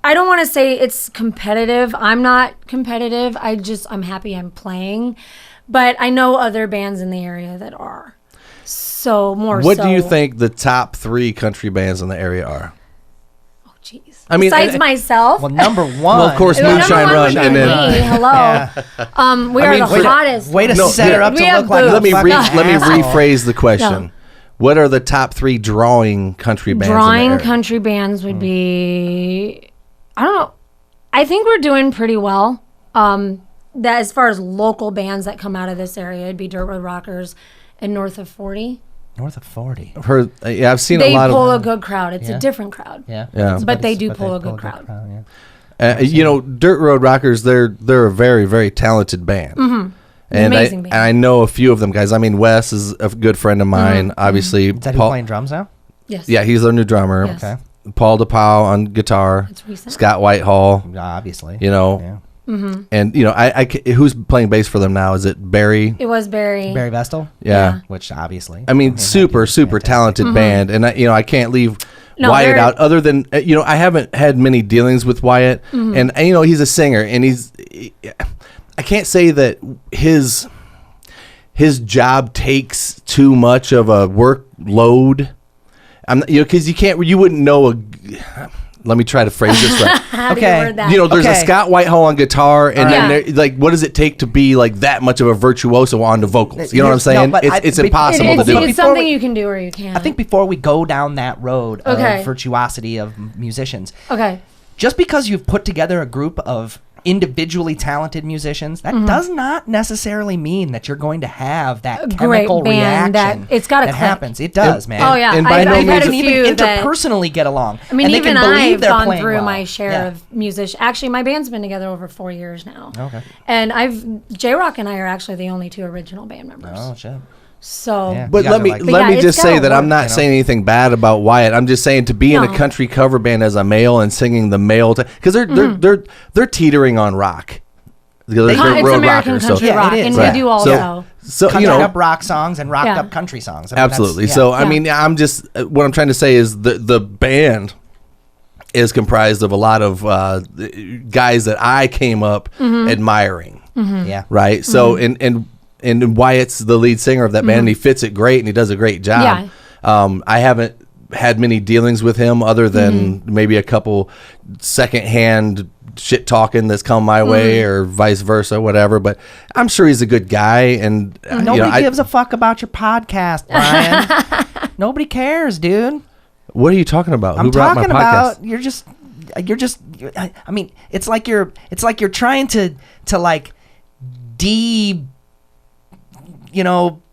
I don't want to say it's competitive. I'm not competitive. I'm happy I'm playing. But I know other bands in the area that are. So What do you think the top 3 country bands in the area are? Oh, jeez. I mean, Besides and- myself. Well, number one. Well, of course, Number Moonshine one Run, would be and then me. Hello. We I are mean, the wait a- hottest. Way to No, set her yeah. up We to have look like boobs. a let me fucking asshole. rephrase the question. No. What are the top 3 drawing country bands? Drawing in the area? country bands would be, I don't know. I think we're doing pretty well. That as far as local bands that come out of this area, it'd be Dirt Road Rockers and North of 40. North of 40. I've heard. Yeah, I've seen They a lot pull of. a good crowd. It's Yeah. a different crowd. Yeah. Yeah. But they it's- do pull a good crowd. yeah. Dirt Road Rockers. They're a very, very talented band. Mm-hmm. And Amazing band. and I know a few of them guys. I mean, Wes is a good friend of mine. Obviously, Is that who Paul. playing drums now? Yes. Yeah, he's their new drummer. Yes. Okay. Paul DePau on guitar. It's recent. Scott Whitehall. Obviously. Yeah. Yeah. And who's playing bass for them now? Is it Barry? It was Barry. Barry Vestal? Yeah. Which obviously. I mean, super fantastic. talented band, and I can't leave No, Wyatt they're- out. Other than I haven't had many dealings with Wyatt, and he's a singer, and I can't say that his job takes too much of a workload. I'm because you wouldn't know Let me try to phrase this right. How do Okay. you word that? There's a Okay. Scott Whitehall on guitar, and then Yeah. there, like, what does it take to be like that much of a virtuoso on the vocals? You know what I'm No, saying? but It's I- impossible it's to do. Before it's something we- you can do or you can't. I think before we go down that road Okay. of virtuosity of musicians, Okay. just because you've put together a group of individually talented musicians, that does not necessarily mean that you're going to have that great chemical band reaction that- it's gotta that click. happens. It does, man. Oh, yeah. And by no I've had means- a And few even that- interpersonally get along. I mean, and they even can believe I've they're gone playing through well. my share Yeah. of musicians. Actually, my band's been together over 4 years now. Okay. And J-Rock and I are actually the only 2 original band members. Oh shit. So Yeah. But You let guys me are like- But let yeah, me it's just say gotta that I'm work, not saying anything bad about Wyatt. I'm just saying to be in a No. country cover band as a male and singing the male, because they're teetering on rock. They're it's road American rockers, country Yeah, it rock, is. and Right. we do also. So Country you know, up rock songs and rocked Yeah. up country songs. I mean, absolutely. that's- So yeah. I mean, I'm just what I'm trying to say is the band is comprised of a lot of guys that I came up admiring. yeah. Right. So and Wyatt's the lead singer of that band. And he fits it great, and he does a great job. I haven't had many dealings with him other than maybe a couple secondhand shit talking that's come my way or vice versa, whatever. But I'm sure he's a good guy, and Nobody gives a fuck about your podcast, Brian. Nobody cares, dude. What are you talking about? I'm Who brought my talking podcast? about you're just I mean, it's like you're trying to like Be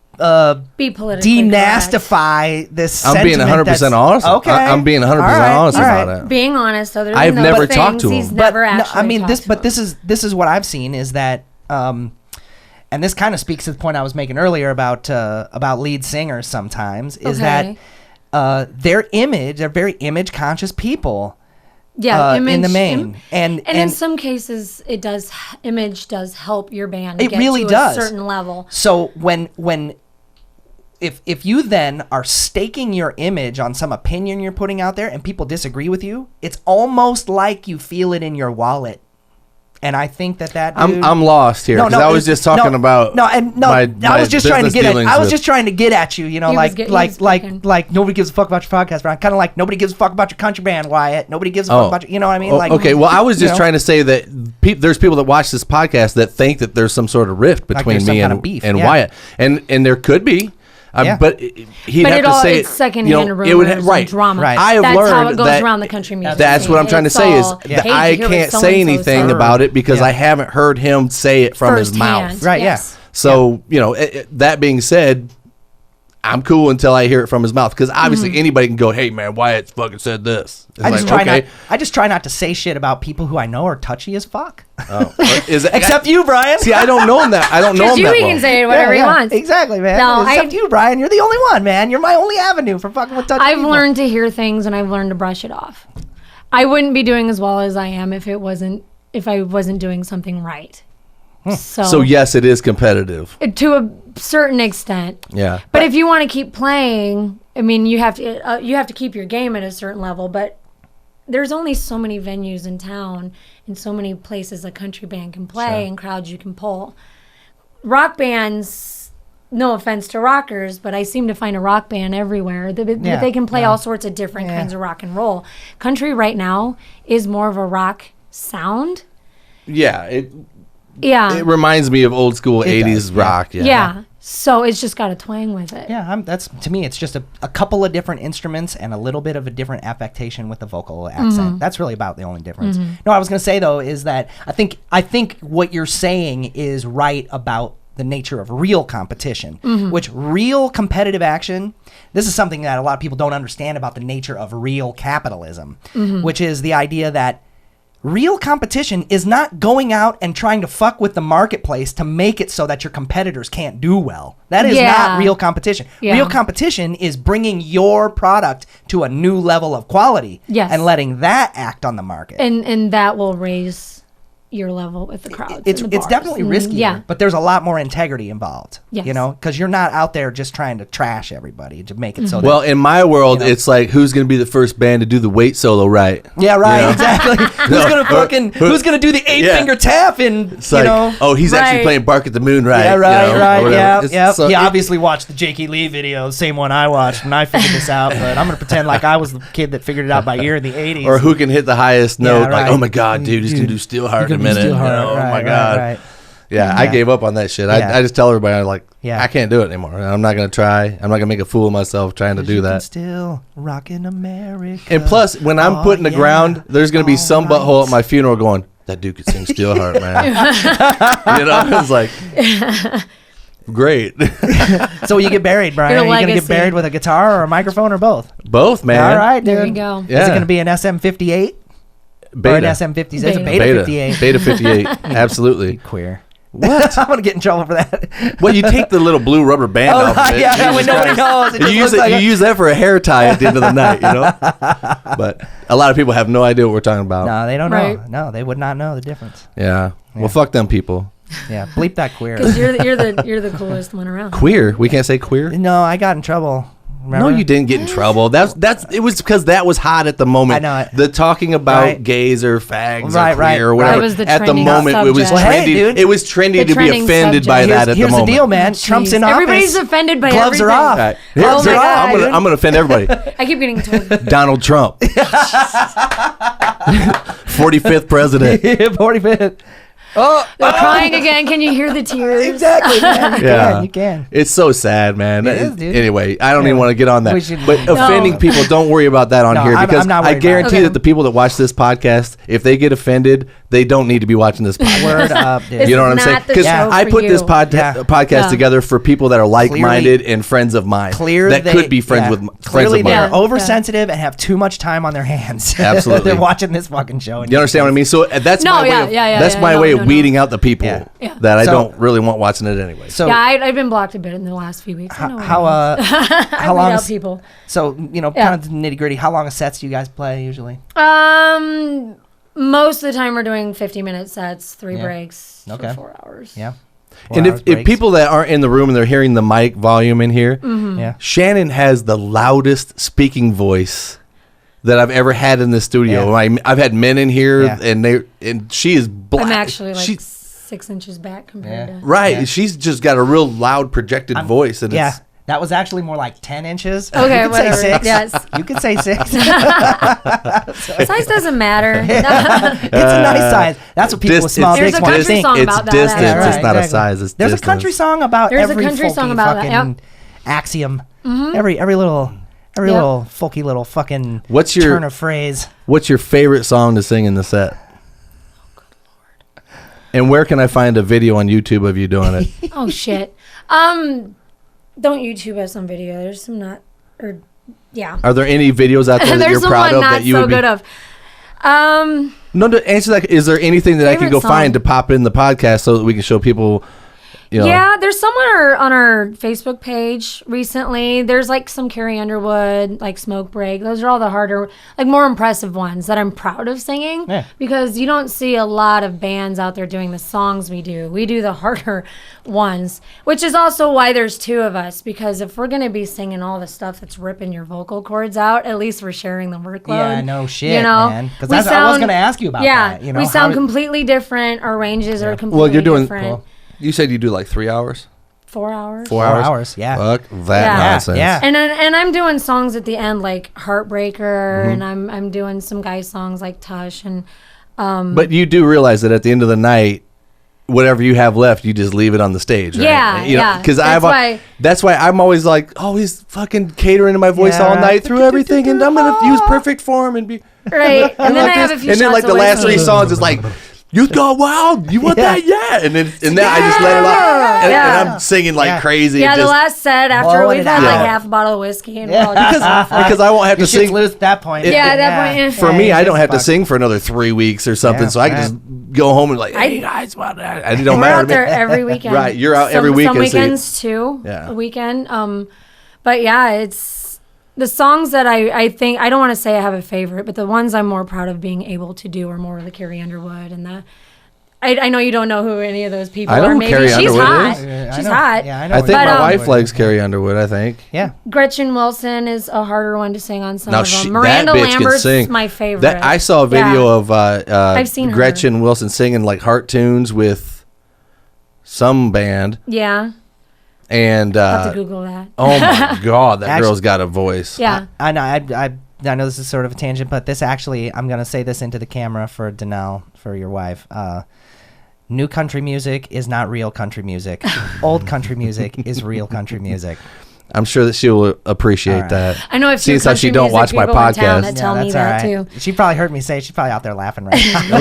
politically correct. denastify this I'm being sentiment 100% that's- honest. Okay. I'm being 100% All right, honest all about right. it. Being honest, other than I've those never things, talked to he's him. never no, actually I mean talked to him. this is what I've seen is that and this kind of speaks to the point I was making earlier about lead singers sometimes is Okay. that they're very image conscious people. Yeah, image, in the main, and in some cases, image does help your band. It get really to does. a certain level. So if you then are staking your image on some opinion you're putting out there and people disagree with you, it's almost like you feel it in your wallet. And I think that dude, I'm lost here because I was just talking about I was just trying to get at you. You know, He was like nobody gives a fuck about your podcast, Brian. Kind of like nobody gives a fuck about your country band, Wyatt. Nobody gives a fuck about you know what I mean? Like, okay. Well, I was you just know? trying to say that there's people that watch this podcast that think that there's some sort of rift between there's some me kind and of beef, and yeah. Wyatt, and there could be. Yeah. But he'd But have to say it's secondhand rumors and drama. Right. I have That's learned how it goes that around the country music. That's what I'm trying to say is It's all, that "Hey, I did you hear what can't say so-and-so anything said?" about it because Yeah. I haven't heard him say it from his Firsthand. mouth. Right, yeah. Yes. So that being said, I'm cool until I hear it from his mouth because obviously anybody can go, "Hey man, Wyatt fucking said this." It's I like, just try not to say shit about people who I know are touchy as fuck. Oh, is it, Except you, Brian. See, I don't know him that. I don't know him You that he well. can say whatever he wants. Exactly, man. No, Except you, Brian. You're the only one, man. You're my only avenue for fucking with touchy I've people. learned to hear things and I've learned to brush it off. I wouldn't be doing as well as I am if I wasn't doing something right. So yes, it is competitive. To a certain extent. Yeah. But if you want to keep playing, I mean, you have to keep your game at a certain level. But there's only so many venues in town and so many places a country band can play and crowds you can pull. Rock bands, no offense to rockers, but I seem to find a rock band everywhere. They can play all sorts of different kinds of rock and roll. Country right now is more of a rock sound. Yeah. It reminds me of old school It 80s does, rock. Yeah. So it's just got a twang with it. Yeah, that's to me. It's just a couple of different instruments and a little bit of a different affectation with the vocal accent. That's really about the only difference. No, I was going to say though is that I think what you're saying is right about the nature of real competition, which real competitive action. This is something that a lot of people don't understand about the nature of real capitalism, which is the idea that real competition is not going out and trying to fuck with the marketplace to make it so that your competitors can't do well. That is not real competition. Yeah. Real competition is bringing your product to a new level of quality and letting that act on the market. And that will raise your level with the crowds. It's and the bars. definitely riskier, but there's a lot more integrity involved. Yes. You know, because you're not out there just trying to trash everybody to make it so Well, that... in my world, you know. it's like who's going to be the first band to do the weight solo right? Yeah, right, You know? exactly. Who's gonna do the 8-finger tap in, It's like, he's actually playing Bark at the Moon right. Yeah, right, or whatever. yeah. So He obviously watched the Jakey Lee video, same one I watched, and I figured this out, but I'm gonna pretend like I was the kid that figured it out by ear in the 80s. Or who can hit the highest Yeah, note? right. Like, oh my God, dude, he's going to do Steelheart in a minute. Oh my God. Right. Yeah, I gave up on that shit. Yeah. I just tell everybody, I'm like, Yeah. I can't do it anymore. I'm not going to try. I'm not going to make a fool of myself trying to do You can that. still rockin' America. And plus, when I'm put in the ground, there's going to be some butthole at my funeral going, that dude could sing Steelheart, man. It's like, great. So when you get buried, Brian, Your are you going to get legacy. buried with a guitar or a microphone or both? Both, man. All right, dude. There you go. Yeah. Is it going to be an SM58 or an SM50? It's a Beta 58. Beta 58. Absolutely. Queer. What? I'm going to get in trouble for that. Well, you take the little blue rubber band off of it. Yeah, when Jesus nobody Christ. knows. It just You looks use, like you use that for a hair tie at the end of the night, But a lot of people have no idea what we're talking about. No, they don't Right. know. No, they would not know the difference. Yeah. Well, fuck them people. Yeah, bleep that queer. Because you're the coolest one around. Queer. We can't say queer. No, I got in trouble. Remember? No, you didn't get in trouble. It was because that was hot at the moment. I know it. The talking about Right. gays or fags Right, or queer right. or whatever. That was the At the trending moment, it was subject. Well, hey, trendy. dude. It was trendy The to be trending offended by subject. that at Here's the the moment. deal, man. Trump's in office. Everybody's offended by Gloves are everything. off. Right. Oh my I'm God. gonna offend everybody. I keep getting told. Donald Trump, 45th president. 45th. They're crying again. Can you hear the tears? Exactly, man. Yeah. You can. It's so sad, man. It is, dude. Anyway, I don't even want to get on that. We should- But offending No. people, don't worry about that on No, here I'm because not I worried about it. guarantee Okay. that the people that watch this podcast, if they get offended, they don't need to be watching this podcast. Word up, dude. This You know is what I'm saying? not the Because show I for put this you. podcast Yeah. together for people that are like-minded and friends of mine. Clearly, that could be friends with friends Clearly, of they're mine. Yeah. oversensitive and have too much time on their hands. Absolutely. They're watching this fucking show. And You understand what I mean? So that's No, my way. yeah, Of, yeah, yeah, that's yeah, my no, way no, of no. weeding out the people Yeah. Yeah. that I So- don't really want watching it anyway. So Yeah, I've been blocked a bit in the last few weeks. I know how what I mean. how I long? weed out Is, people. so Yeah. kind of nitty gritty. How long of sets do you guys play usually? Most of the time we're doing 50-minute sets, 3 Yeah. breaks Okay. for 4 hours. Yeah. And 4 hours if breaks? people that aren't in the room and they're hearing the mic volume in here, yeah. Shannon has the loudest speaking voice that I've ever had in the studio. Yeah. I've had men in here, Yeah. and she is black. I'm actually like She- 6 inches back compared Yeah. to. right. Yeah. She's just got a real loud projected voice, and Yeah. it's That was actually more like 10 inches. Okay, you could whatever. say 6. Yes. You could say 6. Size doesn't matter. It's a nice size. That's what people with small There's dicks a want to country think. song it's about that, distance. actually. It's not a exactly. size. It's There's distance. a country song about There's a every country song folky about that, fucking yep. axiom. Every little Yep. little folky little fucking What's your- turn of phrase. What's your favorite song to sing in the set? And where can I find a video on YouTube of you doing it? Oh shit. Don't YouTube us on video. There's some not or yeah. Are there any videos out there that There's you're some proud one of not that you so would be? good of. No, to answer that, is there anything that I can Favorite go song. find to pop in the podcast so that we can show people? You know, Yeah, there's someone on our Facebook page recently. There's like some Carrie Underwood, like Smoke Break. Those are all the harder, like more impressive ones that I'm proud of singing. Yeah. Because you don't see a lot of bands out there doing the songs we do. We do the harder ones, which is also why there's 2 of us. Because if we're gonna be singing all the stuff that's ripping your vocal cords out, at least we're sharing the workload. Yeah, no shit, you know? man. Because We I was sound- going to ask you about Yeah, that. You know, we sound how- completely different. Our ranges are completely Well, you're doing. different. You said you do like 3 hours. 4 hours. 4 4 hours. hours, yeah. Fuck that Yeah. nonsense. Yeah. And I'm doing songs at the end like Heartbreaker, Mm-hmm. and I'm doing some guy songs like Tush, and But you do realize that at the end of the night, whatever you have left, you just leave it on the stage, right? Yeah, yeah. Because That's that's why I'm always like, oh, he's fucking catering to my voice Yeah, all right. night through everything, and I'm gonna use perfect form and be right. And then I have a few and then shots like the of last 3 whiskey. songs is like, you go wild, you want Yeah. that, yeah, and then I just let it out, and, Yeah. and I'm singing like Yeah. crazy. Yeah, and the just, last set after Blowing we've it had like out. half a bottle of whiskey, and Yeah. we're all just because I won't have to You should sing. lose at that point. Yeah, at that point, yeah. For me, I don't have to fuck. sing for another 3 weeks or something, Yeah, so I can right. just go home and like, hey I- guys, what? It don't we're matter out to me. there every weekend. Right, you're out every Some weekend, so you- weekends too. Yeah. A weekend. But yeah, it's the songs that I think I don't want to say I have a favorite, but the ones I'm more proud of being able to do are more of the Carrie Underwood and the. I know you don't know who any of those people I know are. who Maybe Carrie she's Underwood hot. is. Yeah, I She's know. hot. Yeah, I know. I think But, my wife Underwood. likes Carrie Underwood. I think. Yeah. Gretchen Wilson is a harder one to sing on some Now of them. she, Miranda that bitch can Lambert's sing. my favorite. That I saw a video of I've seen her. Gretchen Wilson singing like heart tunes with some band, Yeah, and I'll have to Google that. oh my god, that Actually- girl's got a voice. Yeah. I know. I know this is sort of a tangent, but this actually, I'm gonna say this into the camera for Danelle, for your wife. New country music is not real country music. Old country music is real country music. I'm sure that she'll appreciate that. I know if seeing how she don't watch my podcast. That tell me that too. She probably heard me say. She's probably out there laughing right now.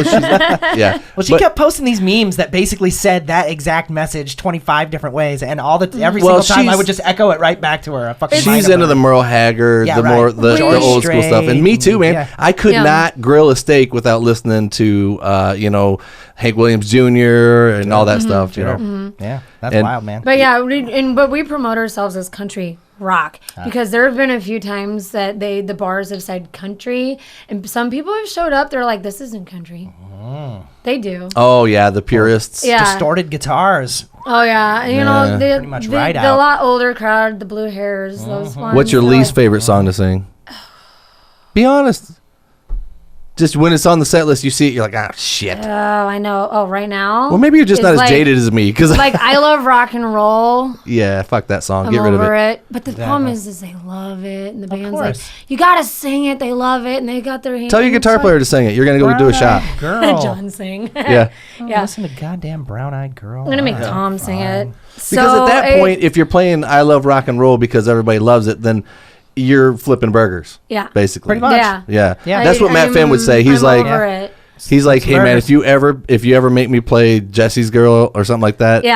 Yeah. Well, she kept posting these memes that basically said that exact message 25 different ways, and every single time I would just echo it right back to her. She's into the Merle Haggard, the old school stuff, and me too, man. Yeah. I could not grill a steak without listening to Hank Williams Jr. and all that stuff. You know. Yeah, that's wild, man. But but we promote ourselves as country rock because there have been a few times that the bars have said country, and some people have showed up. They're like, "This isn't country." They do. Oh yeah, the purists. Yeah. Distorted guitars. Oh yeah, pretty much the lot older crowd, the blue hairs, those ones. What's your least favorite song to sing? Be honest. Just when it's on the set list, you see it, you're like, ah, shit. Oh, I know. Oh, right now? Well, maybe you're just not as jaded as me. Cause like, I love rock and roll. Yeah, fuck that song. I'm Get rid of it. But the problem is they love it. And the band's like, you got to sing it. They love it. And they got their hands. Tell your guitar player to sing it. You're going to go do a shot. Girl. John sing. Yeah. Yeah. Listen to goddamn Brown-Eyed Girl. I'm going to make Tom sing it. Because at that point, if you're playing I Love Rock and Roll because everybody loves it, then you're flipping burgers. Yeah. Basically. Pretty much. Yeah. That's what Matt Finn would say. He's like, hey man, if you ever make me play Jesse's Girl or something like that,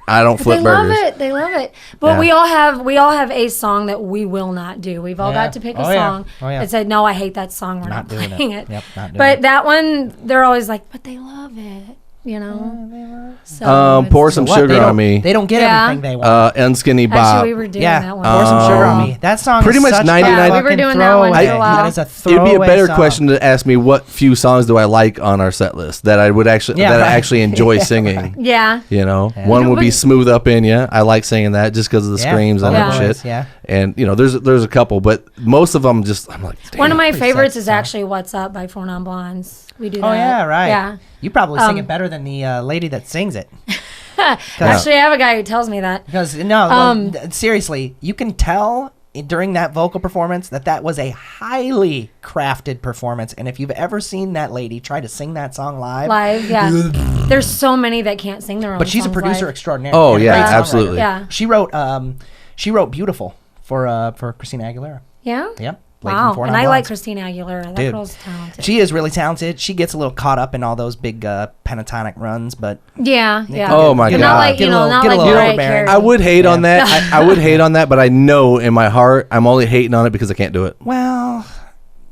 I don't flip burgers. They love it. But we all have a song that we will not do. We've all got to pick a song that said, no, I hate that song. We're not playing it. Yep, not doing but it. that one, they're always like, but they love it. So pour some sugar on me. They don't get everything they want. Unskinny Bob. Actually, we were doing that one. Pour some sugar on me. That song pretty is much such 99. We were doing that one for a while. That is a It'd be a better song. question to ask me what few songs do I like on our set list that I would actually I actually enjoy singing. Yeah. One would be Smooth Up In Ya. I like singing that just because of the screams and shit. Yeah. And there's a couple, but most of them I'm like, damn. One of my favorites is actually What's Up by Four Non Blondes. We do that. Oh yeah, right. Yeah. You probably sing it better than the lady that sings it. Actually, I have a guy who tells me that. Because seriously, you can tell during that vocal performance that was a highly crafted performance. And if you've ever seen that lady try to sing that song live, yeah. There's so many that can't sing their own. But she's a producer live. extraordinaire. Oh yeah, absolutely. Yeah. She wrote Beautiful for Christina Aguilera. Yeah. Yep. Wow, and I like Christina Aguilera. That girl's talented. She is really talented. She gets a little caught up in all those big pentatonic runs, but oh my god, not like Mariah Carey. I would hate on that. I would hate on that, but I know in my heart I'm only hating on it because I can't do it. Well.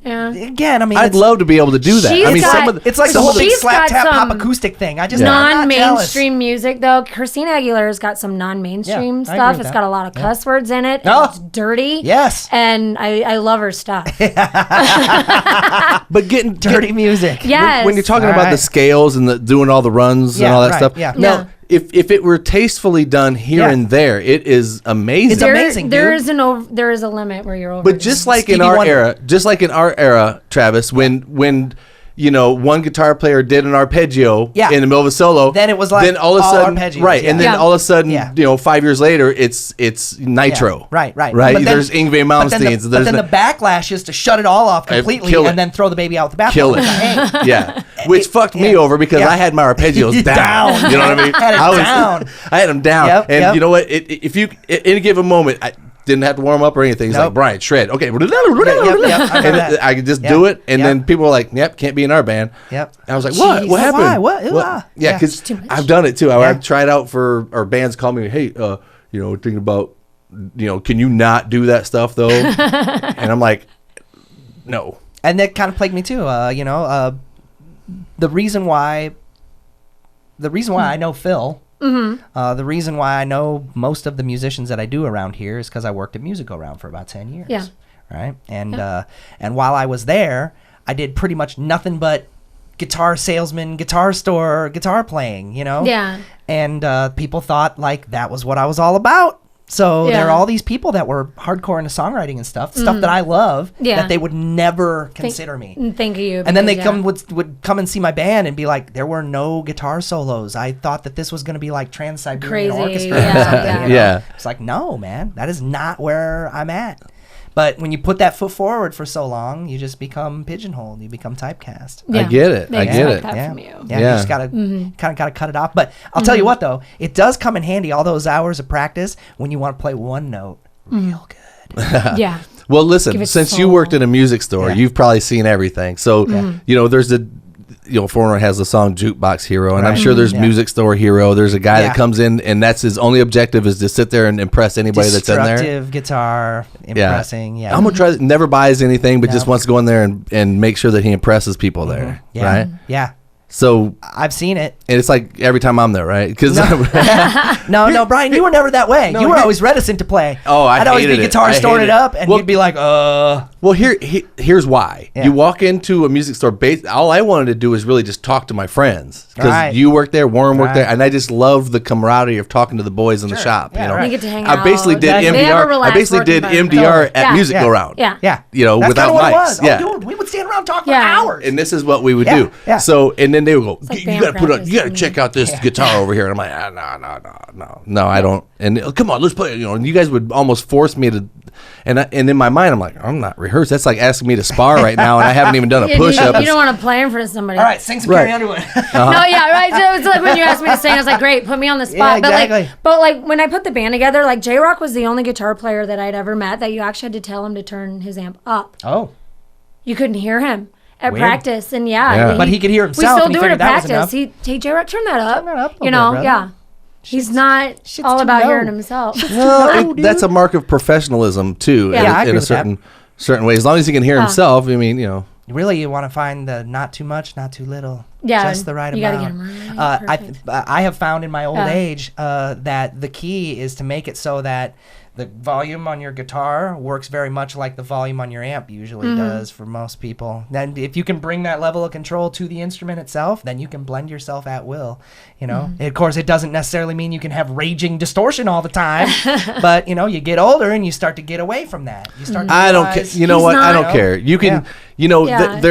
Yeah. Again, I mean, I'd love to be able to do that. I mean, it's like the whole big slap tap pop acoustic thing. I just non-mainstream music though. Christina Aguilera's got some non-mainstream stuff. It's got a lot of cuss words in it. It's dirty. Yes, and I love her stuff. But getting dirty music. Yes. When you're talking about the scales and doing all the runs and all that stuff. Yeah. Now, if it were tastefully done here and there, it is amazing. It's amazing. There is a limit where you're over. But just like in our era, Travis, when one guitar player did an arpeggio in the middle of a solo, then it was like all of a sudden, arpeggios, and then all of a sudden, 5 years later, it's nitro, right. But there's Yngwie Malmsteen. But then the backlash is to shut it all off completely and then throw the baby out the bathroom. Kill it, which fucked me over because I had my arpeggios down. You know what I mean? I had them down, and you know what? If you at any given moment. Didn't have to warm up or anything. He's like, Brian, shred. Okay. And I could just do it. And then people were like, yep, can't be in our band. Yep. And I was like, what? What happened? Why? What? Yeah, because I've done it too. I've tried out or bands call me, hey, thinking about, can you not do that stuff though? And I'm like, no. And that kind of plagued me too. The reason why I know Phil. Mm-hmm. The reason why I know most of the musicians that I do around here is because I worked at Music Go Round for about 10 years. Yeah. Right. And while I was there, I did pretty much nothing but guitar salesman, guitar store, guitar playing. Yeah. And people thought like that was what I was all about. So there are all these people that were hardcore into songwriting and stuff that I love, that they would never consider me. Think of you. And then they would come and see my band and be like, there were no guitar solos. I thought that this was going to be like Trans-Siberian Orchestra or something. Yeah. It's like, no, man, that is not where I'm at. But when you put that foot forward for so long, you just become pigeonholed. You become typecast. Yeah. I get it. They expect that from you. Yeah, you just gotta kind of gotta cut it off. But I'll tell you what, though, it does come in handy all those hours of practice when you want to play one note real good. Yeah. Well, Give listen, it since you soul. worked in a music store, Yeah. you've probably seen everything. So, there's Foreigner has the song Jukebox Hero, and I'm Right. sure there's Music Store Hero. There's a guy Yeah. that comes in, and that's his only objective is to sit there and impress anybody that's in there. Destructive guitar, impressing. Yeah. I'm going to try, never buys anything, but just No. wants to go in there and make sure that he impresses people there. Yeah. Right? Yeah. So, I've seen it. and it's like every time I'm there, right? Because No, Brian, you were never that way. No, you were here- always reticent to play. Oh, I I'd always hated be it. guitar I storing hated it it. up, and Well- you'd be like, Well, here's why. Yeah. You walk into a music store, all I wanted to do is really just talk to my friends. Because Right. you worked there, Warren worked Right. there, and I just love the camaraderie of talking to the boys in the shop. Yeah, you know, right. You get to hang I basically out. did Exactly. They have a MDR. I relaxed basically work did environment. MDR at Yeah. Music Yeah. Go Round. Yeah. yeah. You know, That's without kinda what it mics. was. Yeah. Oh, dude, we would stand around talking Yeah. for hours. And this is what we would Yeah, do. yeah. So, and then they would go, like you band got to put on, practice you got to for me. check out this guitar over here. And I'm like, no, I don't. And come on, let's play. You know, and you guys would almost force me to. And in my mind, I'm like, I'm not rehearsed. That's like asking me to spar right now, and I haven't even done a Yeah, push up. you don't want to play in front of somebody. All right, sing some Right. Carrie Underwood. No, yeah, right. So it's like when you asked me to sing, I was like, great, put me on the spot. Yeah, exactly. But like when I put the band together, like J Rock was the only guitar player that I'd ever met that you actually had to tell him to turn his amp up. Oh. You couldn't hear him at Weird. practice, and Yeah. But he could hear himself, We still and he do it at figured that was practice. enough. Hey, J Rock, turn that up. Turn that up a You little know, bit, brother. yeah. He's not all too about low. hearing himself. Well, that's a mark of professionalism too. Yeah. in, Yeah, I in agree a with that. certain way. As long as he can hear himself, I mean, you know. Really, you want to find the not too much, not too little. Yeah, Just the right you gotta amount. get 'em right, perfect. I have found in my old Yeah. age that the key is to make it so that the volume on your guitar works very much like the volume on your amp usually Mm-hmm. does for most people. Then if you can bring that level of control to the instrument itself, then you can blend yourself at will. You know, Mm-hmm. Of course, it doesn't necessarily mean you can have raging distortion all the time, but you know, you get older and you start to get away from that. You start. To I don't care. realize- You know He's what? I not- don't care. You can, Yeah. you know, Yeah.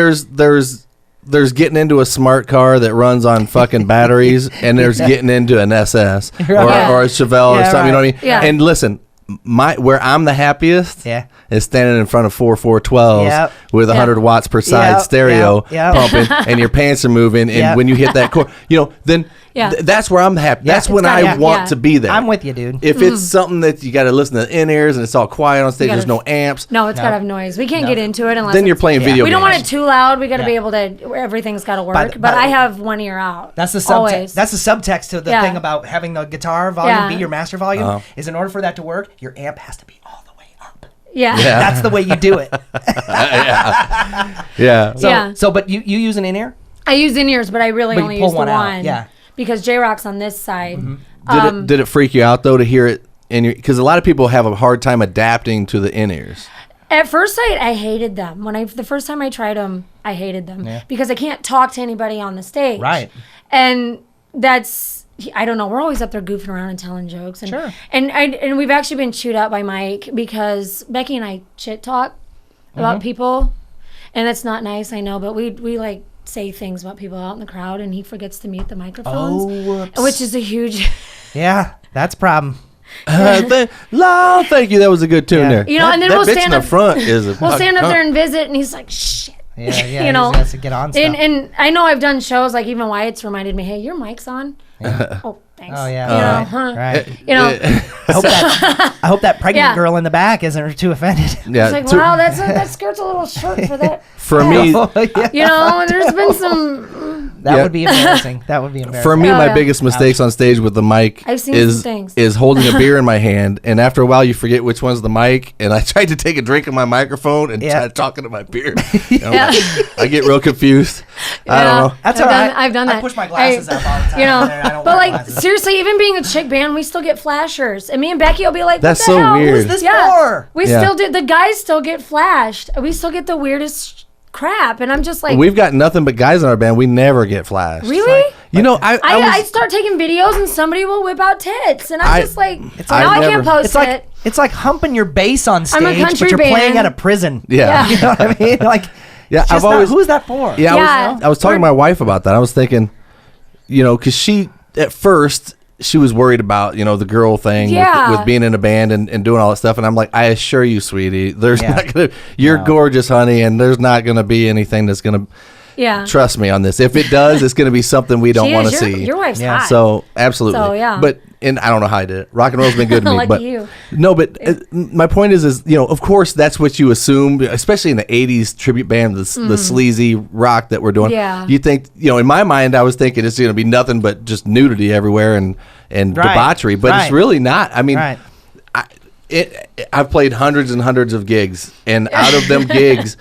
there's getting into a smart car that runs on fucking batteries, and there's getting into an SS or, Right. or a Chevelle or Yeah, something. You know what I mean? right. Yeah. And listen, where I'm the happiest Yeah. is standing in front of 412s Yep. with 100 watts per side Yep, stereo yep. pumping, and your pants are moving, and Yep. when you hit that chord, you know, then Yeah. that's where I'm happy. That's when gotta- I yeah, want yeah. to be there. I'm with you, dude. If it's something that you got to listen to the in-ears and it's all quiet on stage, gotta- there's no amps. No, it's No. gotta have noise. We can't No. get into it unless Then you're it's- playing video We don't games. want it too loud. We got to Yeah. be able to. Everything's got to work. By the- but by I the- have one ear out. That's the subtext. Always. That's the subtext to the Yeah. thing about having the guitar volume Yeah. be your master volume. Uh-huh. Is in order for that to work, your amp has to be all the way up. Yeah. Yeah. That's the way you do it. Yeah. So, Yeah. but you use an in-ear? I use in-ears, but I really But you only pull use the one one. out, yeah. Because J Rock's on this side. Did it freak you out though to hear it in your? Because a lot of people have a hard time adapting to the in-ears. At first sight, I hated them. The first time I tried them, I hated them Yeah. because I can't talk to anybody on the stage. Right. And that's, I don't know. We're always up there goofing around and telling jokes. And, Sure. And we've actually been chewed out by Mike because Becky and I chit talk about people, and that's not nice. I know, but we like say things about people out in the crowd, and he forgets to mute the microphones, whoops. which is a huge. Yeah, that's a problem. Thank you. That was a good tune Yeah. there. You know, and then that we'll bitch stand in the up- front is. A We'll stand up there and visit, and he's like, "Shit." Yeah, yeah. You know, he has to get on stuff. And I know I've done shows like even Wyatt's reminded me, "Hey, your mic's on." Oh, thanks. Oh, yeah. You know, Right. huh? Right. You know, I hope that pregnant Yeah. girl in the back isn't too offended. Yeah. it's like, to- wow, that skirt's a little short for that. for me, Yeah. You know, and there's been some. That Yeah. would be embarrassing. That would be embarrassing. for me, Oh, my yeah. biggest mistakes on stage with the mic I've seen is some things. is holding a beer in my hand, and after a while, you forget which one's the mic. And I tried to take a drink of my microphone and Yeah. try talking to my beer. And I'm like, I get real confused. I don't know. That's I've all done, right. I've done that. I push my glasses up all the time. You know, I don't but wear like glasses. seriously, even being a chick band, we still get flashers, and me and Becky will be like, That's what the so hell? weird. Who's this Yeah, for? we Yeah. still do. The guys still get flashed. We still get the weirdest crap, and I'm just like, We've got nothing but guys in our band. We never get flashed. really? You know, I I was, start taking videos and somebody will whip out tits, and I'm I- just like, I've now I never- can't post It's like humping your bass on I'm a stage, but country you're playing band. at a prison. yeah. You know what I mean? Like, Yeah, it's I've just not- always- who's that for? Yeah, Yeah. I was talking to my wife about that. I was thinking, you know, because she, at first, she was worried about, you know, the girl thing Yeah. with being in a band and doing all that stuff. And I'm like, I assure you, sweetie, there's Yeah. not going to, you're gorgeous, honey, and there's not going to be anything that's going to, Yeah. Trust me on this. If it does, it's going to be something we don't want to see. Your wife's Yeah. hot. So absolutely. So, yeah. But and I don't know how I did it. Rock and roll's been good to me. Lucky but you. no, but my point is of course that's what you assume, especially in the '80s tribute band, the sleazy rock that we're doing. Yeah. You think in my mind I was thinking it's going to be nothing but just nudity everywhere and debauchery, but it's really not. I mean, I've played hundreds and hundreds of gigs, and out of them gigs,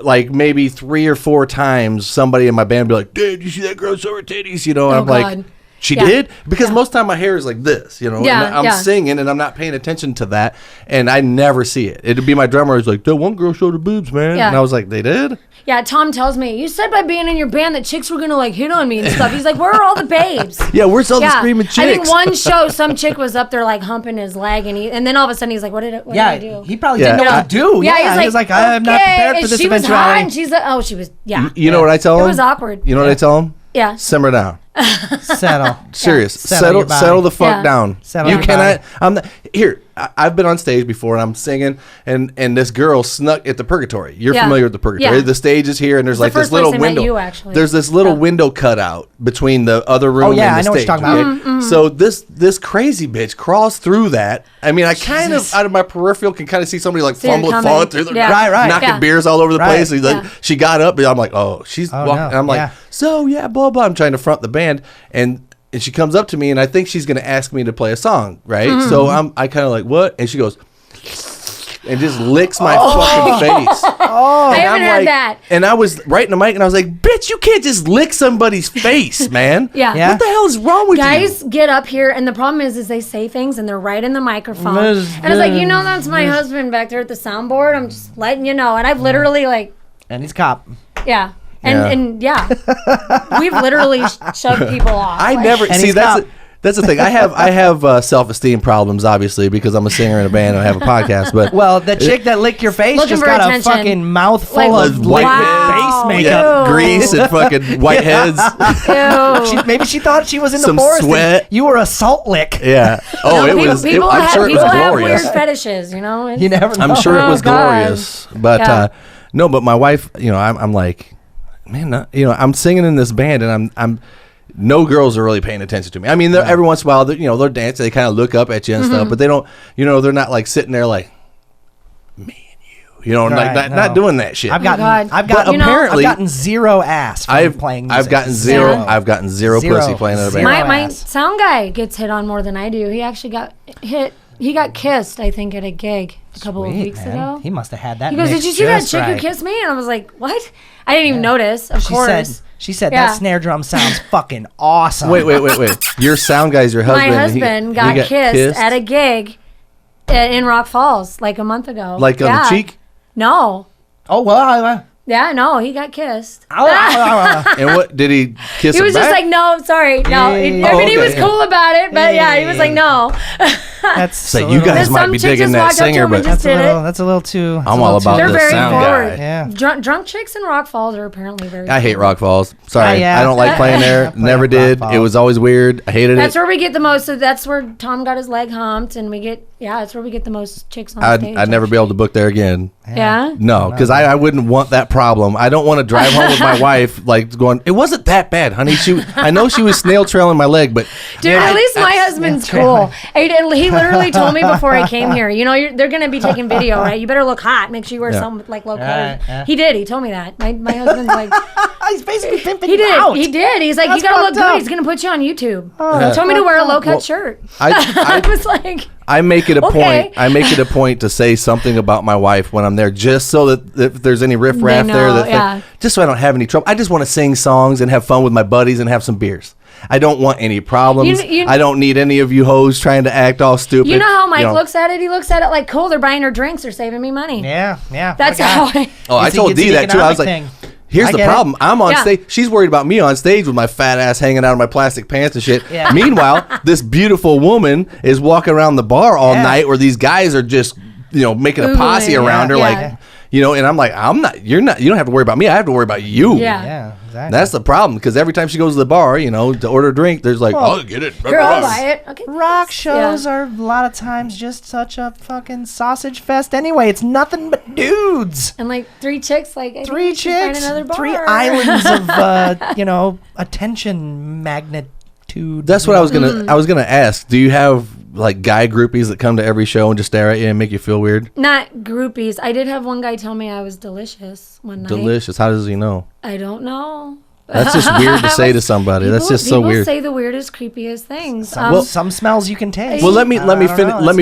like maybe 3 or 4 times, somebody in my band be like, "Dude, you see that girl show her titties?" And I'm like, "She did?" Because most of the time my hair is like this, and I'm singing and I'm not paying attention to that, and I never see it. It'd be my drummer who's like, "That one girl showed her boobs, man," and I was like, "They did?" Yeah, Tom tells me, you said by being in your band that chicks were going to like hit on me and stuff. He's like, where are all the babes? Yeah, where's all the screaming chicks? I think one show, some chick was up there like humping his leg, and then all of a sudden he's like, what did I do? He probably didn't know what to do. Yeah, he was like, I'm not prepared for this she was hot, eventuality. and she's like, oh, she was, You know what I tell him? It was awkward. You know what I tell him? Yeah. Simmer down. Settle. Serious. Settle Settle the fuck down. Settle you your cannot. body. I'm not, here. I've been on stage before and I'm singing and this girl snuck at the Purgatory. You're familiar with the Purgatory. Yeah. The stage is here and there's like the this first little place I met window. you, actually. There's this little window cut out between the other room and the I know stage. what you're talking about. So this crazy bitch crawls through that. I mean, I kind of out of my peripheral can kind of see somebody like fumbling, falling through the Right. knocking beers all over the place. And Yeah. she got up and I'm like, oh, she's walking. no. And I'm like, so yeah, blah blah. I'm trying to front the band and she comes up to me and I think she's gonna ask me to play a song, right? So I kind of like what, and she goes and just licks my fucking face. I haven't had that. And I was right in the mic and I was like, bitch, you can't just lick somebody's face, man. Yeah. What the hell is wrong with you? Guys get up here, and the problem is they say things and they're right in the microphone. And it's like, that's my husband back there at the soundboard. I'm just letting you know. And I've literally And he's cop. yeah. And we've literally shoved people off. I never see that's the thing. I have self-esteem problems, obviously, because I'm a singer in a band and I have a podcast. But the chick that licked your face Looking just for got attention. a fucking mouthful Like, of white liquid face makeup. grease and fucking white heads. Ew. Maybe she thought she was in Some the forest. sweat. You were a salt lick. Yeah. Oh, it was. People I'm have, sure it was people have glorious. weird fetishes, It's- You never know. I'm sure it Oh, was God. glorious. But no, but my wife, I'm like, man, I'm singing in this band and I'm no girls are really paying attention to me. I mean, every once in a while, they're dancing, they kind of look up at you and stuff, but they don't, they're not like sitting there like me and you, not doing that shit. I've gotten apparently I've gotten zero ass from playing music. I've gotten zero. Yeah. I've gotten zero pussy playing in a band. My ass. sound guy gets hit on more than I do. He actually got hit. He got kissed, I think, at a gig a couple of weeks ago. He must have had that. He goes, "Did you see that just chick who right." kissed me?" And I was like, "What?" I didn't even notice. Of course. She said Yeah. that snare drum sounds fucking awesome. Wait. Your sound guy's your husband. My husband got kissed at a gig in Rock Falls like a month ago. Like on the cheek? No. Oh well. Yeah, no, he got kissed. And what did he kiss? He was him just back? like, no, sorry, no. I mean, he was cool about it, but he was like, no. That's So you guys Some might be chick digging just that walked up to singer, him and but just did it. That's a little too. I'm all about They're the very sound forward. guy. Yeah. Drunk chicks in Rock Falls are apparently very. I hate Rock Falls. Sorry, Yeah. I don't like playing there. I play Never at Rock did. Falls. It was always weird. I hated That's it. where we get the most. So that's where Tom got his leg humped, and that's where we get the most chicks on stage. I'd never be able to book there again. Yeah. No, because I wouldn't want that problem. I don't want to drive home with my wife like going, it wasn't that bad, honey. I know she was snail trailing my leg, but Dude, at least my husband's cool. He literally told me before I came here, they're going to be taking video, right? You better look hot. Make sure you wear something like low color. Yeah. He did. He told me that. My husband's like, He's basically pimping he you out. did. He's like, That's you got to look fucked up. good. He's going to put you on YouTube. He told me to wear a low cut shirt. I was like, I make it a Okay. point. I make it a point to say something about my wife when I'm there, just so that if there's any riffraff They there, know, just so I don't have any trouble. I just want to sing songs and have fun with my buddies and have some beers. I don't want any problems. I don't need any of you hoes trying to act all stupid. you know how Mike looks at it? He looks at it like, cool, they're buying her drinks, they're saving me money. Yeah. That's how I. Oh, I told Dee that too. I was like, here's I the get it. problem. I'm on Yeah. stage. She's worried about me on stage with my fat ass hanging out of my plastic pants and shit. Yeah. Meanwhile, this beautiful woman is walking around the bar all Yeah. night where these guys are just, making a posse Oogling, around her. yeah. Like, and I'm like, you're not, you don't have to worry about me. I have to worry about you. Yeah. Yeah. Exactly. That's the problem, because every time she goes to the bar, to order a drink, there's like, oh, get it. Girl, I'll buy it. Okay. Rock shows are a lot of times just such a fucking sausage fest anyway. It's nothing but dudes. And like 3 chicks, like I Three think we should find chicks, another bar. 3 islands of attention magnitude. That's what I was gonna ask. Do you have like guy groupies that come to every show and just stare at you and make you feel weird? Not groupies. I did have one guy tell me I was delicious one night. Delicious. How does he know? I don't know. That's just weird to say to somebody. That's just so weird. People say the weirdest, creepiest things. Some smells you can taste. Well, let me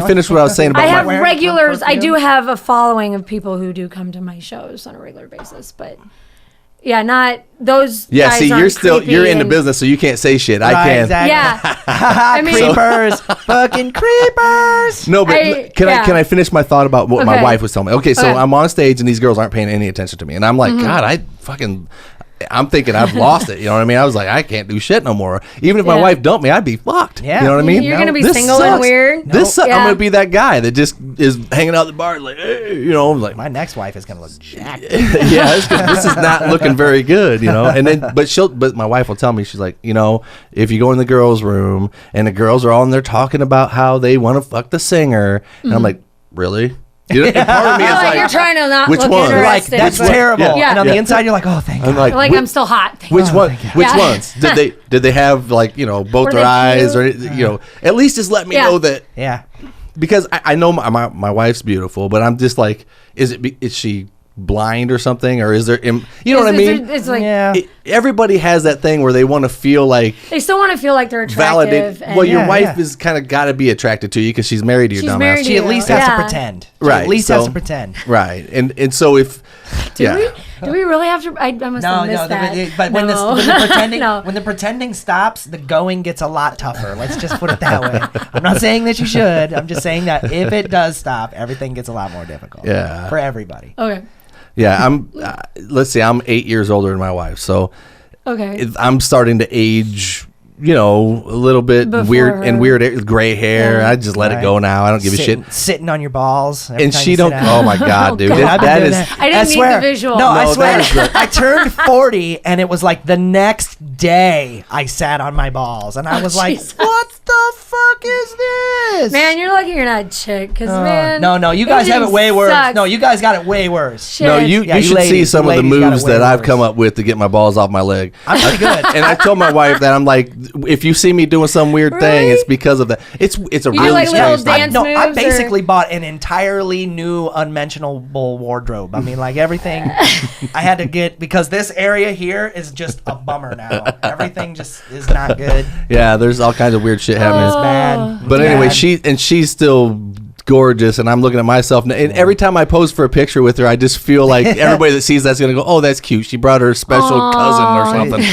finish what I was saying about I have my regulars. I do have a following of people who do come to my shows on a regular basis, but yeah, not those. Yeah, guys see, aren't you're in the and- business, so you can't say shit. I can. Exactly. Yeah, I mean- creepers, fucking creepers. No, but can I finish my thought about what my Okay. wife was telling me? Okay, so Okay. I'm on stage and these girls aren't paying any attention to me, and I'm like, God, I'm thinking I've lost it. You know what I mean? I was like, I can't do shit no more. Even if my Yeah. wife dumped me, I'd be fucked. Yeah. You know what I mean? You're gonna be This single sucks. and weird. This sucks. I'm Yeah. gonna be that guy that just is hanging out at the bar like, hey, like, My next wife is gonna look jacked. yeah, this is not looking very good, And then, but my wife will tell me, she's like, if you go in the girls' room and the girls are all in there talking about how they want to fuck the singer, and I'm like, really? And part of me is Like, you're like, trying to not which look one? Like interested. that's but- terrible. Yeah. And on the Yeah. inside, you're like, oh, thank I'm God. like, Like I'm still hot. which one? Which Yeah. ones did they have like both Were their they eyes cute? or at least just let me Yeah. know that, Yeah. because I know my wife's beautiful, but I'm just like, is she blind or something, or is there you know what I mean? It's like Yeah. Everybody has that thing where they want to feel like they still want to feel like they're attractive. validated. and- Well, your Yeah, wife yeah. is kind of got to be attracted to you because she's married to your She's dumbass. married to She at least has Yeah. to pretend. She Right, at least so- has to pretend. Right, and so if do we really have to? I must have missed that. But when No. the pretending No. when the pretending stops, the going gets a lot tougher. Let's just put it that way. I'm not saying that you should. I'm just saying that if it does stop, everything gets a lot more difficult. Yeah. For everybody. Okay. yeah, I'm let's see, I'm 8 years older than my wife, so Okay. I'm starting to age, a little bit Before weird and her. weird gray hair. Yeah. I just let it Right. go now. I don't give a shit. Sitting on your balls. every And time she you don't. sit down. Oh my god, dude, God. I've been that doing is. that. I didn't need the visual. No, I No, swear. that is the- I turned 40, and it was like the next day I sat on my balls, and I was like, Jesus. "What the fuck is this?" Man, you're lucky you're not a chick, because man. no, you guys have it aging way worse. sucks. No, you guys got it way worse. Shit. No, you Yeah, you you should see ladies- some you of the ladies got it moves way that I've worse. come up with to get my balls off my leg. I'm pretty good. And I told my wife that I'm like, if you see me doing some weird thing, Really? it's because of that. It's a You do, really like, little strange thing. dance No, I moves or- basically bought an entirely new, unmentionable wardrobe. I mean, like everything I had to get because this area here is just a bummer now. Everything just is not good. Yeah, there's all kinds of weird shit happening. It's bad. But anyway, Bad. she's still gorgeous, and I'm looking at myself, and every time I pose for a picture with her, I just feel like everybody that sees that's gonna go, "Oh, that's cute. She brought her special cousin or something."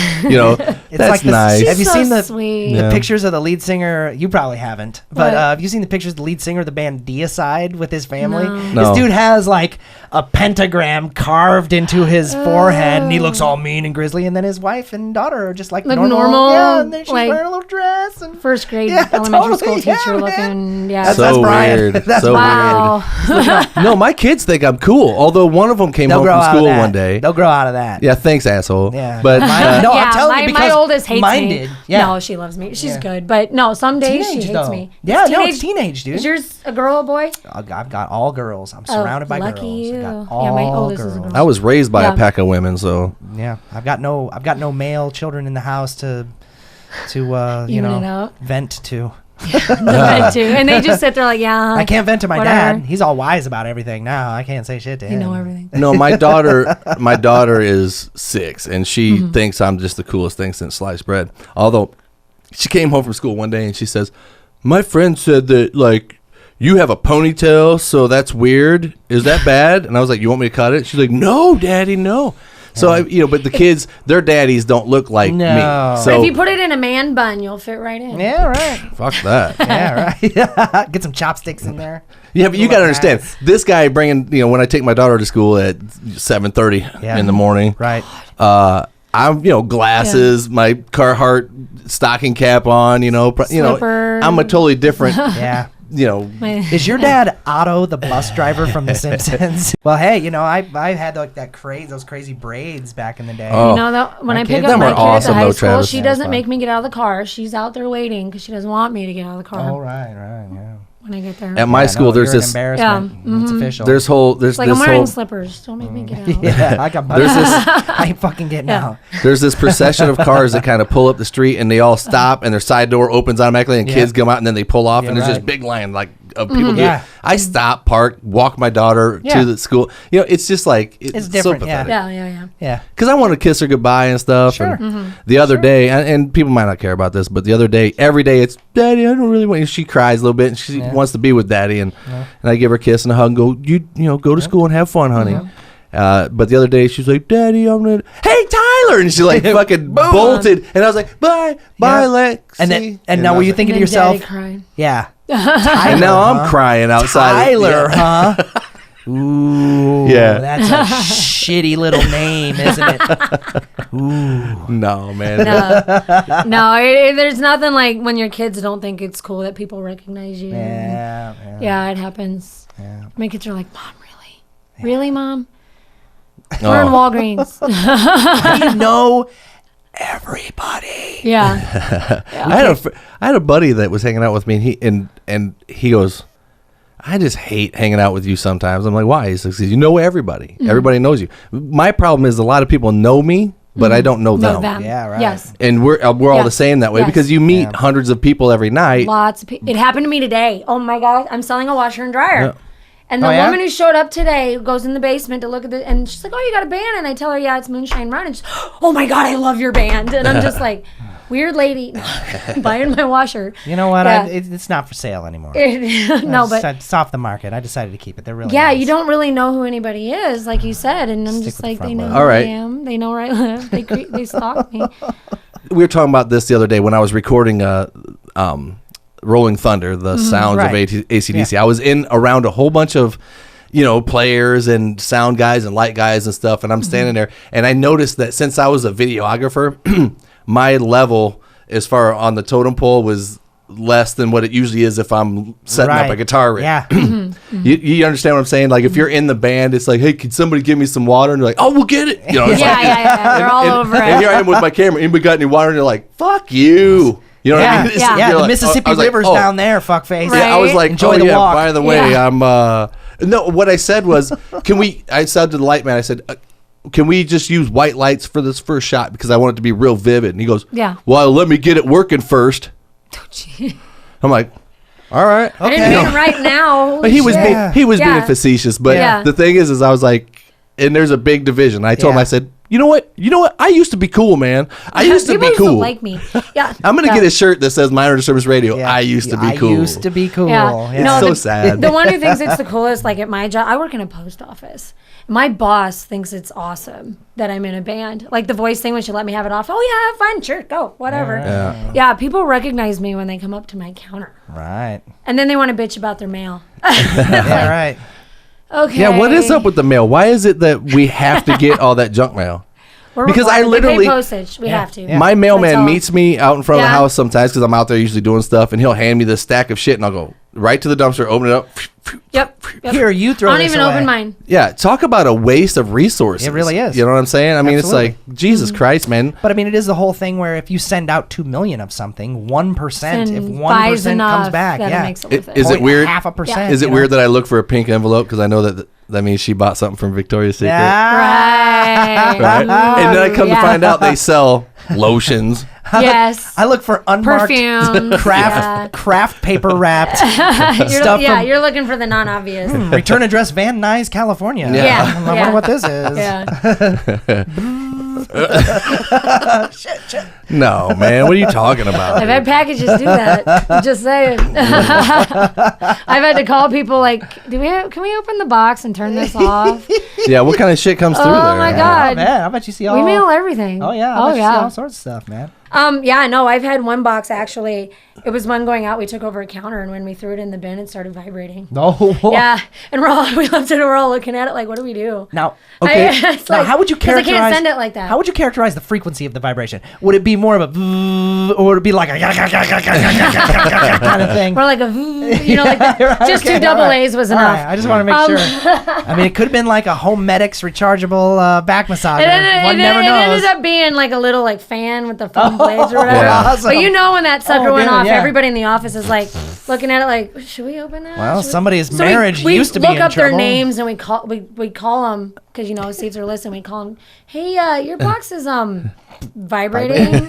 It's That's like the- nice. Have you So seen the sweet. Yeah. pictures of the lead singer? You probably haven't, but What? have you seen the pictures of the lead singer of the band Deicide with his family? No. This dude has like a pentagram carved into his forehead, and he looks all mean and grisly. And then his wife and daughter are just like Look normal. normal, Yeah, and then she's like- wearing a little dress. And First grade Yeah, elementary totally, school yeah, teacher man. looking. Yeah. That's So Brian. weird. That's So wow. weird. No, my kids think I'm cool. Although one of them came they'll home grow from out school of that. one day. They'll grow out of that. Yeah, thanks, asshole. Yeah. But Mine- no, I'm telling my, you because my oldest hates mine me. did. Yeah. No, she loves me. She's Yeah. good, but no, some days she Teenage, hates though. me. Yeah, no, it's teenage, dude. Is yours a girl or a boy? I've got all girls. I'm surrounded by lucky girls. you. I've got Yeah, my all oldest is a girls. girl. I was raised by Yeah. a pack of women, so Yeah, I've got no male children in the house to you Even it know out. vent to. The bed too, and they just sit there like, yeah. I can't vent to my whatever. dad. He's all wise about everything now. I can't say shit to You him. know everything. no, my daughter is 6, and she thinks I'm just the coolest thing since sliced bread. Although she came home from school one day and she says, "My friend said that like you have a ponytail, so that's weird. Is that bad?" And I was like, "You want me to cut it?" She's like, "No, Daddy, no." So but the kids, their daddies don't look like No. me. But So if you put it in a man bun, you'll fit right in. Yeah, right. fuck that. Yeah, right. Get some chopsticks in there. Yeah, but you Look got to understand, nice. this guy bringing, when I take my daughter to school at 7:30 Yeah. in the morning, Right. I'm, glasses, my Carhartt stocking cap on, Slippers. I'm a totally different Yeah. Is your dad Otto, the bus driver from The Simpsons? Well, hey, I had those crazy braids back in the day. Oh. When I pick kids up my were kid at awesome, the high though, school, Travis. she Yeah, it was doesn't fun. make me get out of the car. She's out there waiting because she doesn't want me to get out of the car Oh, right, yeah. when I get there. At my school, there's you're this. an embarrassment. It's official. There's It's like this I'm wearing whole. slippers. Don't make me get out. yeah, I got There's this. I ain't fucking getting out. There's this procession of cars that kind of pull up the street and they all stop and their side door opens automatically and kids come out and then they pull off Yeah, and there's this right. big line of people. do it. Yeah. I stop, park, walk my daughter Yeah. to the school. It's just like It's different, So yeah. pathetic. Yeah. Because I want to kiss her goodbye and stuff. Sure. And the other day, and people might not care about this, but the other day, every day it's Daddy. I don't really want you. She cries a little bit and she wants to be with Daddy, and I give her a kiss and a hug and go, you go to school and have fun, honey. But the other day she's like, Daddy, I'm gonna. Hey Tyler, and she like fucking bolted, and I was like, bye, Lex. And now were you thinking to yourself? Daddy cried. Yeah. And now I'm crying outside. Tyler, huh? Ooh, Yeah. that's a shitty little name, isn't it? Ooh, No, man. No, there's nothing like when your kids don't think it's cool that people recognize you. yeah. It happens. Yeah. My kids are like, Mom, really? Really, Mom? Oh. We're in Walgreens. I know everybody. Yeah. I had a buddy that was hanging out with me, and he goes, I just hate hanging out with you sometimes. I'm like, why? He says, you know everybody. Everybody knows you. My problem is a lot of people know me, but I don't know them. Yeah, right. Yes. And we're all the same that way Yes. because you meet hundreds of people every night. Lots of people. It happened to me today. Oh my God. I'm selling a washer and dryer. Yeah. And the Oh, yeah? woman who showed up today goes in the basement to look at the, and she's like, oh, you got a band? And I tell her, yeah, it's Moonshine Run. And she's, oh my God, I love your band. And I'm just like, weird lady buying my washer. You know what? Yeah. It's not for sale anymore. No, but It's off the market. I decided to keep it. They're really yeah, nice. you don't really know who anybody is, like you said. And I'm Stick just with the like, front they know load. who All right. I am. They know where I live. They stalk me. We were talking about this the other day when I was recording Rolling Thunder, the sounds Right. of AC/DC. I was around a whole bunch of players and sound guys and light guys and stuff, and I'm standing there and I noticed that since I was a videographer, my level as far on the totem pole was less than what it usually is if I'm setting up a Right. guitar rig. Yeah. You understand what I'm saying? Like if you're in the band, it's like, hey, can somebody give me some water? And they're like, oh, we'll get it. It's like, Yeah. They're all over and it. here I am with my camera. Anybody got any water? And they're like, fuck you. You know what I mean? It's- Yeah. Yeah, you're the like- Mississippi I was like, River's oh. down there, fuckface. Right. Yeah, I was like, Enjoy oh, the yeah, walk. by the way, Yeah. I'm no, what I said was, I said to the light man, I said, can we just use white lights for this first shot because I want it to be real vivid? And he goes, Yeah. well, let me get it working first. I'm like, all right. I didn't mean it right now. But he was shit. being Yeah. facetious, but Yeah. the thing is I was like, and there's a big division. I told him, Yeah. I said, you know what? I used to be cool, man. I used to People be used to cool. like me. Yeah. I'm gonna get a shirt that says Minor Disturbance Radio. Yeah. I used to be I cool. used to be cool. Yeah. Yeah. No, So sad. The one who thinks it's the coolest, like at my job, I work in a post office. My boss thinks it's awesome that I'm in a band. Like the voice thing when she let me have it off. Oh yeah, have fun, sure, go, whatever. Yeah. Yeah, people recognize me when they come up to my counter. Right. And then they want to bitch about their mail. Yeah, right. Okay. Yeah, what is up with the mail? Why is it that we have to get all that junk mail? Because I required. They literally- pay postage. We have to. Yeah. My That's mailman all. meets me out in front of the Yeah. house sometimes because I'm out there usually doing stuff, and he'll hand me this stack of shit, and I'll go right to the dumpster, open it up. Yep. Here, you throw I don't this even away. open mine. Yeah, talk about a waste of resources. It really is. You know what I'm saying? I mean, Absolutely. it's like, Jesus Christ, man. But I mean, it is the whole thing where if you send out 2 million of something, 1%, if And 1% buys comes enough back, that yeah. it makes it worth it. Is it weird? 0.5%. Is it you know? weird that I look for a pink envelope because I know that means she bought something from Victoria's Secret? Yeah. Right. Right? And then I come to Yeah. find out they sell lotions. Yes. I look for unmarked Perfumes. craft paper wrapped You're, stuff yeah, from you're looking for the non-obvious. return address Van Nuys, California. Yeah. I wonder what this is. Yeah. No, man. What are you talking about? I've had packages do that. I'm just saying. I've had to call people like, can we open the box and turn this off? Yeah, what kind of shit comes through there? Oh my Oh, God. man, I bet you see all. We mail everything. Oh yeah, I bet you see all sorts of stuff, man. Yeah, no, I've had one box actually. It was one going out. We took over a counter, and when we threw it in the bin, it started vibrating. No. Yeah, and we left it, and we're all looking at it like, what do we do? Now, okay. It's Now, like, how would you 'cause I characterize? can't send it like that. How would you characterize the frequency of the vibration? Would it be more of a, or would it be like a kind of thing? Or like a, like just Okay, two double all right. A's was All enough. right, I just want to make sure. I mean, it could have been like a Home Medics rechargeable back massager. One never It knows. ended up being like a little like fan with the foam blades or whatever. Yeah. Awesome. But when that sucker went good, off, yeah. everybody in the office is like looking at it like, should we open that? Well, Should we-" somebody's So marriage we used to be look in up their trouble. names and we call them because see if they're listening. We call them, hey, your box is vibrating.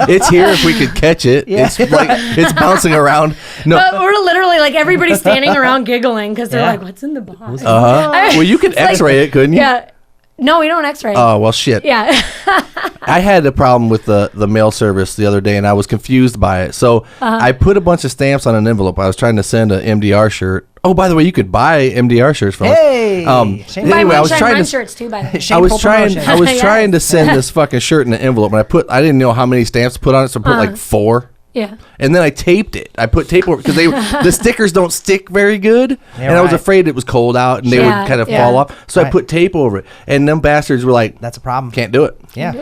It's here if we could catch it. Yeah. It's like it's bouncing around. No. But we're literally like everybody's standing around giggling because they're Yeah. like, what's in the box? Well, you could It's like- X-ray it, couldn't you? Yeah. No, we don't X-ray. Oh well, shit. Yeah. I had a problem with the mail service the other day, and I was confused by it. So I put a bunch of stamps on an envelope. I was trying to send an MDR shirt. Oh, by the way, you could buy MDR shirts from us. Hey! Shane- My Anyway, I was Moonshine trying Run to. shirts too, by the way. Shameful promotion. I was Yes. trying to send this fucking shirt in an envelope, and I didn't know how many stamps to put on it, so I put like 4. Yeah. And then I taped it. I put tape over because the stickers don't stick very good, Yeah, and I was right. afraid it was cold out and they Yeah, would kind of yeah. fall off. So I Right. put tape over it, and them bastards were like, That's a problem. "Can't do it." Yeah.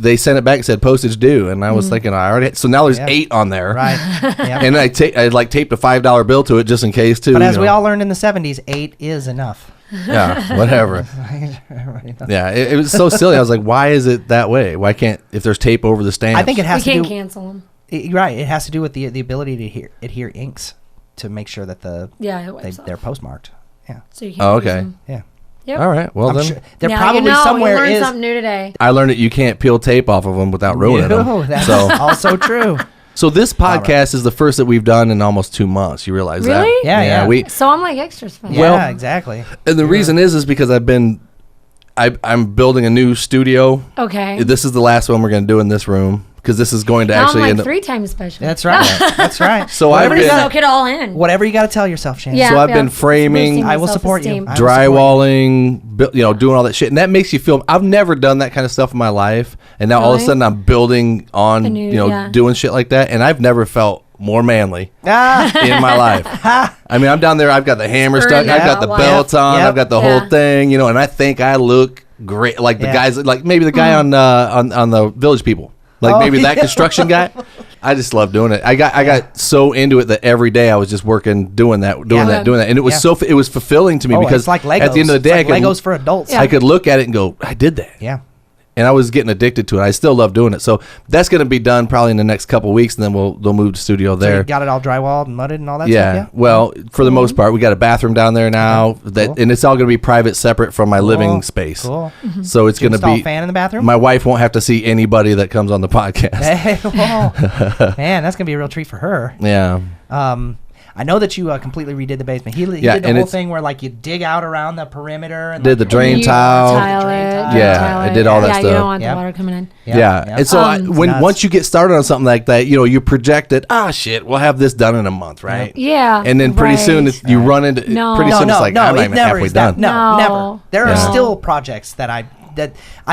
They sent it back and said postage due, and I was thinking I already. So now there's Yeah. 8 on there, Right. Yeah. And I taped a $5 bill to it just in case too. But as you we know. all learned in the 70s, 8 is enough. Yeah, whatever. Yeah, it was so silly. I was like, why is it that way? Why can't if there's tape over the stamps? I think it We has to can't do. cancel them. Right. It has to do with the ability to adhere inks to make sure that Yeah, it wipes they're off. postmarked. Yeah. So you can't Oh, use okay. them. Yeah. Yep. All right. Well I'm then, sure there Now probably you somewhere learned is. something new today. I learned that you can't peel tape off of them without ruining No, them. that's So, also true. so this podcast is the first that we've done in almost 2 months. You realize that? Really? Yeah. We So I'm like extras fan. Yeah, Well- exactly. and the reason is because I'm building a new studio. Okay. This is the last one we're going to do in this room because this is going to Now actually I'm end like up. 3 times special. That's right. That's right. So I've whatever you been- got, Soak it all in. whatever you got to tell yourself, Shannon. Yeah. So I've been framing- Boosting I will my support you. self-esteem. I will support you. Drywalling, doing all that shit, and that makes you feel. I've never done that kind of stuff in my life, and now all of a Really? sudden I'm building on, A new- yeah. doing shit like that, and I've never felt more manly Ah, in my life. I mean, I'm down there. I've got the hammer Spur stuck. in I've got that the wire. belt on. Yep. I've got the Yeah. whole thing, and I think I look great. Like the Yeah. guys, like maybe the guy on the Village People, like Oh, maybe that yeah. construction guy. I just love doing it. I got so into it that every day I was just working, doing that, and it was Yeah. it was fulfilling to me because it's like Legos. at the end of the day, It's like Legos for adults. Yeah. I could look at it and go, I did that. Yeah. And I was getting addicted to it. I still love doing it. So that's going to be done probably in the next couple weeks, and then they'll move to studio So there. you got it all drywalled and mudded and all that Yeah. stuff? Well, for the most part, we got a bathroom down there now, Cool. and it's all going to be private, separate from my living Cool. space. Cool. So it's going to Install be a fan in the bathroom? My wife won't have to see anybody that comes on the podcast. Hey, whoa. Man, that's going to be a real treat for her. Yeah. I know that you completely redid the basement. He Yeah, did the and whole it's- thing where like you dig out around the perimeter and Did the like, drain You tile. tile it, Yeah, tile I it. did all that Yeah, you stuff. don't want Yep. the water coming in. Yeah. And so Nuts. once you get started on something like that, you project it. Shit, we'll have this done in a month, right? Yeah. And then pretty soon right. you run into No. pretty No, soon it's like I'm not it even never halfway is that. done. No, No. never. There are Yeah. still projects that I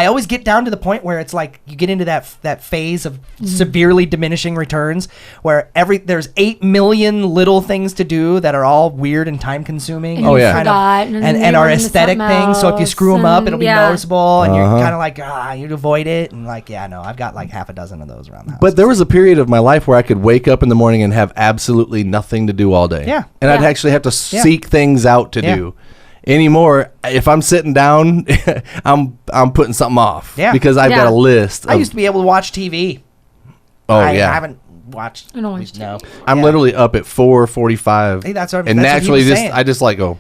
always get down to the point where it's like you get into that phase of severely diminishing returns where there's 8 million little things to do that are all weird and time consuming. And Oh, you yeah. forgot, and then and they are went into aesthetic something things. So if you else, screw them up, and it'll be yeah. noticeable, and you're Uh-huh. kind of like you'd avoid it. And like, no, I've got like half a dozen of those around the house. But there was a period of my life where I could wake up in the morning and have absolutely nothing to do all day. Yeah. And I'd Yeah. actually have to seek things out to Yeah. do. Anymore, if I'm sitting down, I'm putting something off. Yeah. Because I've got Yeah. a list. I used to be able to watch TV. Oh I yeah. haven't watched. I don't watch No, I'm Yeah. literally up at 4:45. Hey, that's what- and that's what he naturally was just saying. I just like go.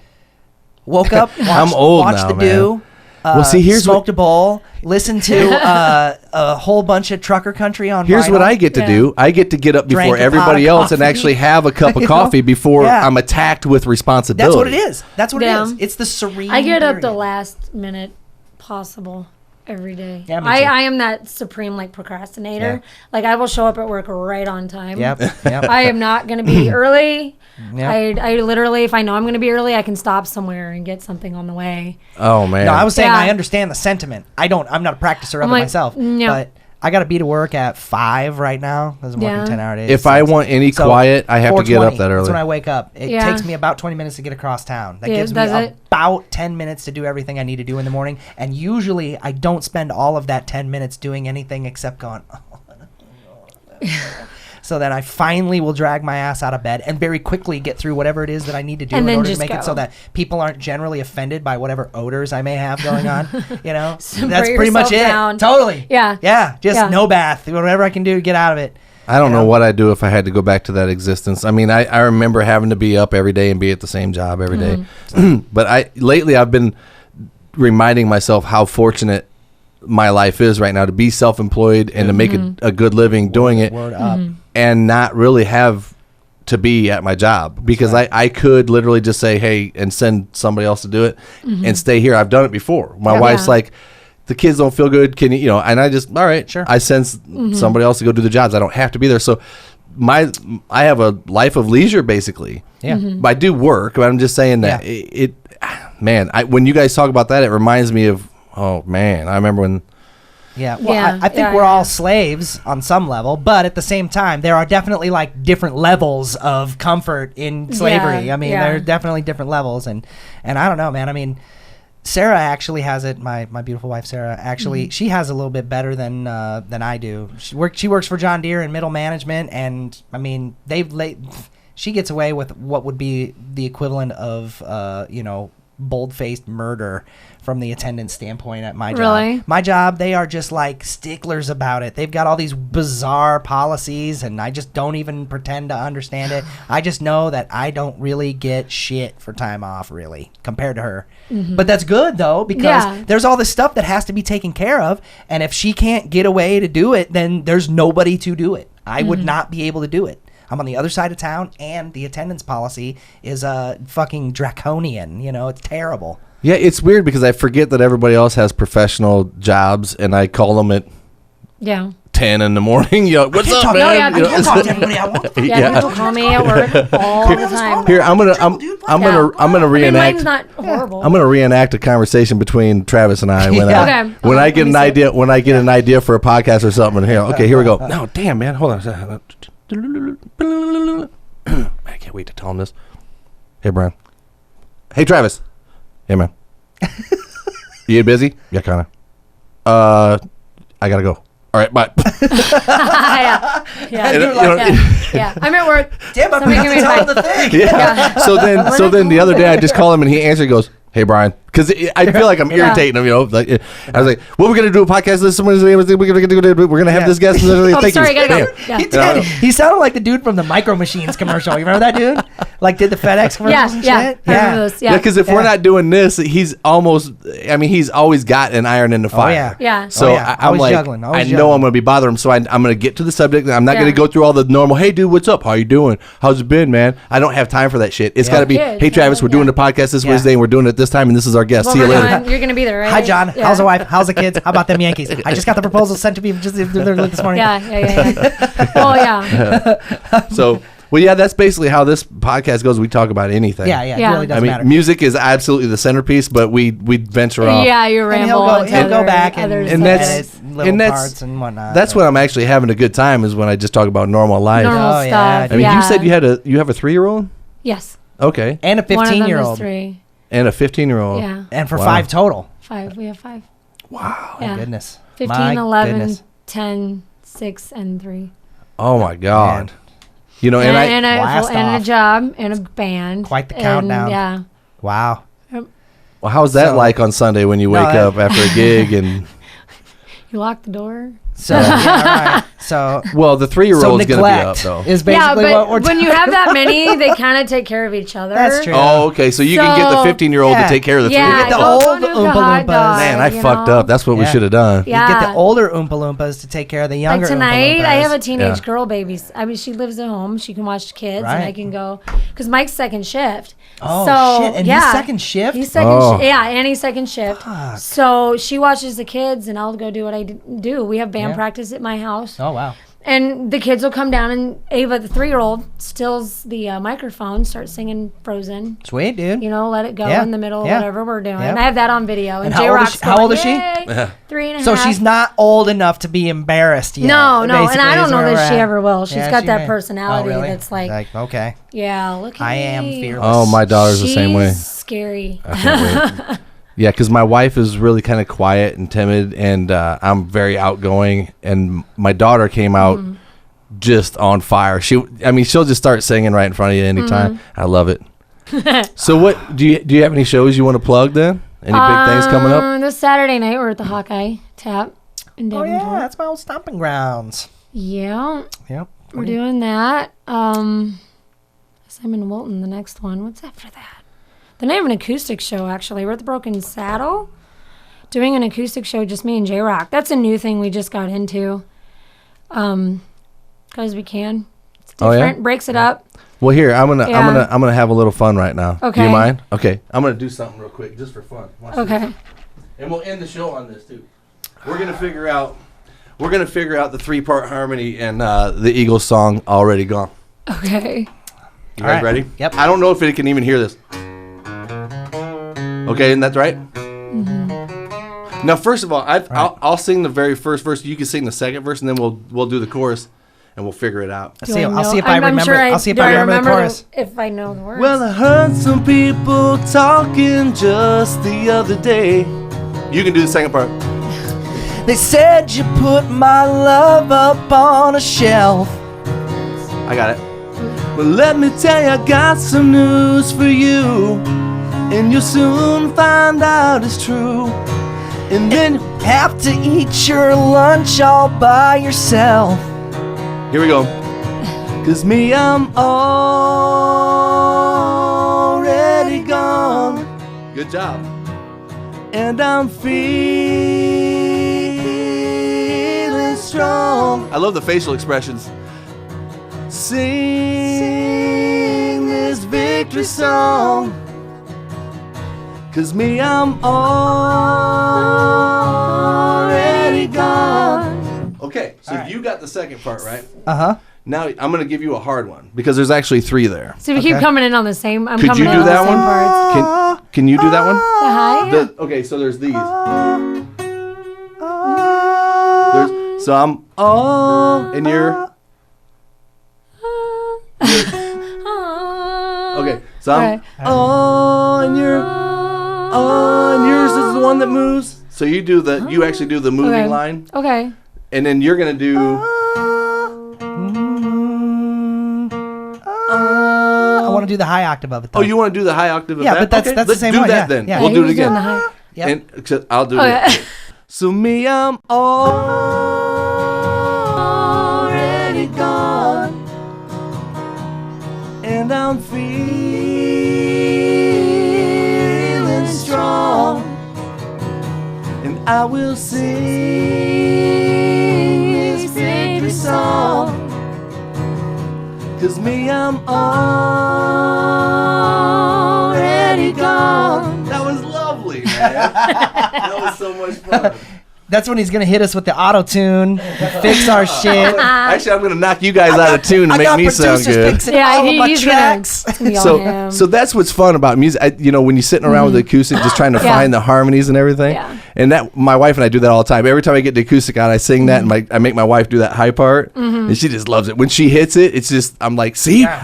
Woke up, watched, old watched now, the man. dew. Well, see, here's smoked a bowl, listened to a whole bunch of trucker country on. Here's what vinyl. I get to Yeah. do. I get to get up Drank before a pot everybody of else and coffee. actually have a cup of You know? coffee before Yeah. I'm attacked with responsibility. That's what it is. That's what Yeah. it is. It's the serene. I get up the period. last minute possible every day. Yeah, me I too. am that supreme procrastinator. Yeah. Like I will show up at work right on time. Yep. Yep. I am not going to be early. Yep. I literally, if I know I'm going to be early, I can stop somewhere and get something on the way. Oh man. No, I was saying Yeah. I understand the sentiment. I'm not a practicer of I'm it like, myself, no. but I got to be to work at 5 right now. I'm working 10-hour days. If I want any quiet, I have to get up that early. That's when I wake up. It takes me about 20 minutes to get across town. That gives me about 10 minutes to do everything I need to do in the morning. And usually I don't spend all of that 10 minutes doing anything except going, so then I finally will drag my ass out of bed and very quickly get through whatever it is that I need to do in order to make it so that people aren't generally offended by whatever odors I may have going on. You know, So that's bring pretty much it. yourself down. Totally. Yeah. Yeah. Just no bath. Whatever I can do to get out of it. I don't know what I'd do if I had to go back to that existence. I mean, I remember having to be up every day and be at the same job every day. But lately I've been reminding myself how fortunate my life is right now to be self-employed and to make a good living doing it. Word up. And not really have to be at my job because I could literally just say, hey, and send somebody else to do it and stay here. I've done it before. My wife's like, the kids don't feel good. Can you know, and I just, all right, sure. I send somebody else to go do the jobs. I don't have to be there. So I have a life of leisure basically. Yeah. I do work, but I'm just saying that when you guys talk about that, it reminds me of, oh man, I remember when, yeah, well, I think we're all slaves on some level, but at the same time, there are definitely like different levels of comfort in slavery. Yeah, I mean, there are definitely different levels, and I don't know, man. I mean, Sarah actually has it. My beautiful wife, Sarah, actually, she has a little bit better than I do. She works for John Deere in middle management, and I mean, she gets away with what would be the equivalent of bold-faced murder from the attendance standpoint at my job. Really? My job, they are just like sticklers about it. They've got all these bizarre policies and I just don't even pretend to understand it. I just know that I don't really get shit for time off really compared to her. But that's good though because there's all this stuff that has to be taken care of, and if she can't get away to do it, then there's nobody to do it. I would not be able to do it. I'm on the other side of town, and the attendance policy is fucking draconian. You know, it's terrible. yeah, it's weird because I forget that everybody else has professional jobs and I call them at 10 in the morning. What's up, man? I I can't talk to anybody I want. People call me at work all the time. Here, I'm gonna reenact. Mine's not horrible. I'm gonna reenact a conversation between Travis and I when I get an idea an idea for a podcast or something. Here we go. No, damn man, hold on a second. I can't wait to tell him this. Hey Brian. Hey Travis. Hey man. You busy? Yeah, kinda. I gotta go. All right, bye. I'm at work. Damn, I'm going to tell the thing. Yeah. So then the other day I just call him and he answered. He goes, "Hey Brian," because I feel like I'm irritating him. Like I was like, "What we're gonna do a podcast this morning? We're gonna have this guest." Sorry, gotta go. He sounded like the dude from the Micro Machines commercial. You remember that dude? Like did the FedEx commercials and shit? I remember those. Yeah, because if we're not doing this, he's almost. I mean, he's always got an iron in the fire. Yeah. So I'm like, juggling. I know I'm gonna be bothering him, so I'm gonna get to the subject. I'm not gonna go through all the normal. Hey, dude, what's up? How you doing? How's it been, man? I don't have time for that shit. It's gotta be. Hey, Travis, we're doing the podcast this Wednesday, and we're doing it this time, and this is our guest. See you later. You're gonna be there, right? Hi, John. How's the wife? How's the kids? How about them Yankees? I just got the proposal sent to me just this morning. Yeah. Oh yeah. So, well, yeah, that's basically how this podcast goes. We talk about anything. Yeah. It really doesn't matter. Music is absolutely the centerpiece, but we venture off. Yeah, you ramble. And he'll go back and that's little parts and whatnot. That's when I'm actually having a good time is when I just talk about normal life. Normal stuff. Yeah. I mean, you said you have a 3-year-old? Yes. Okay. And a 15-year-old. 3. And a 15-year-old. Yeah. And for 5 total. 5. We have 5. Wow. My goodness. 15, 11, 10, 6, and 3. Oh my God. Man. You know, and a job and a band. Quite the countdown. Yeah. Wow. Well, how's that like on Sunday when you wake up after a gig and you lock the door? So right. So well, the 3-year-old's gonna be up though. Is basically what we're when you have that many, they kind of take care of each other. That's true. Oh, okay. So you can get the 15-year-old to take care of the 3-year-old. You get the old Oompa Loompas. Man, I fucked up. That's what we should have done. Yeah. You get the older Oompa Loompas to take care of the younger. Like tonight, Oompa Loompas. I have a teenage girl baby. I mean, she lives at home. She can watch kids, and I can go because Mike's second shift. Oh shit! And he's second shift. He's second. And he's second shift. So she watches the kids, and I'll go do what I do. We have band practice at my house. Oh wow. And the kids will come down, and Ava, the 3-year-old, steals the microphone, starts singing Frozen. Sweet, dude. You know, let it go Yeah. in the middle of Yeah. whatever we're doing. Yeah. And I have that on video. And how old is J-Rock's she- how old is she? "Yay." 3.5. So she's not old enough to be embarrassed yet. No, and basically, I don't is know where that we're she at. ever will. She's Yeah, got she that may. personality Oh, really? that's like, okay. yeah, look at I me. am fearless. Oh, my daughter's the She's same way. scary. I can't wait. Yeah, because my wife is really kind of quiet and timid, and I'm very outgoing. And my daughter came out just on fire. She'll just start singing right in front of you anytime. I love it. So, what do you have any shows you want to plug then? Any big things coming up? This Saturday night, we're at the Hawkeye Tap in Oh Davenport. yeah, that's my old stomping grounds. Yeah, Yep. we're doing that. Simon Walton, the next one. What's after that? Then I have an acoustic show, actually. We're at the Broken Saddle doing an acoustic show, just me and J-Rock. That's a new thing we just got into. Because we can. It's Oh, different. yeah? Breaks it up. Well, here I'm gonna Yeah. I'm gonna have a little fun right now. Do Okay. you mind? Okay, I'm gonna do something real quick just for fun. Watch this. Okay. And we'll end the show on this too. We're gonna figure out the 3-part harmony and the Eagles song "Already Gone." Okay. You All guys right. ready? Yep. I don't know if it can even hear this. Okay, isn't that right? Now, first of all, I'll sing the very first verse. You can sing the second verse, and then we'll do the chorus, and we'll figure it out. I'll see if I remember. I'll see if do I remember the chorus. If I know the words. Well, I heard some people talking just the other day. You can do the second part. They said you put my love up on a shelf. I got it. Well, let me tell you, I got some news for you, and you'll soon find out it's true. And then you Have to eat your lunch all by yourself. here we go. 'Cause me, I'm already gone. Good job. And I'm feeling strong. I love the facial expressions. Sing this victory song. 'Cause me, I'm already gone. Okay, so All right. you got the second part, right? Uh-huh. Now I'm going to give you a hard one because there's actually 3 there. so we keep Okay. coming in on the same. I'm Could coming you in do on the that same one? parts. Can you do that one? The high? Okay, so there's these. So I'm and you're okay. So I'm Okay. and you're and yours is the one that moves. So you do you actually do the moving Okay. line, Okay. and then you're gonna do. I want to do the high octave of it, though. Oh, you want to do the high octave? Yeah, of but that? that's the let's same do one, that yeah, then. yeah. We'll Yeah, do he it was doing again. the high. Yep. And I'll do Okay. it. So me, I'm already gone, and I'm feeling strong, and I will sing this victory song. 'Cause me, I'm already gone. That was lovely, man. That was so much fun. That's when he's going to hit us with the auto-tune, fix our shit. Actually, I'm gonna knock you guys out of tune to I make got me sound producers good. fixing Yeah, all of my he's tracks. gonna be all him. So that's what's fun about music. When you're sitting around with the acoustic, just trying to Yeah. find the harmonies and everything. Yeah. And that my wife and I do that all the time. Every time I get the acoustic out, I sing that, and I make my wife do that high part, and she just loves it. When she hits it, it's just I'm like, see, Yeah.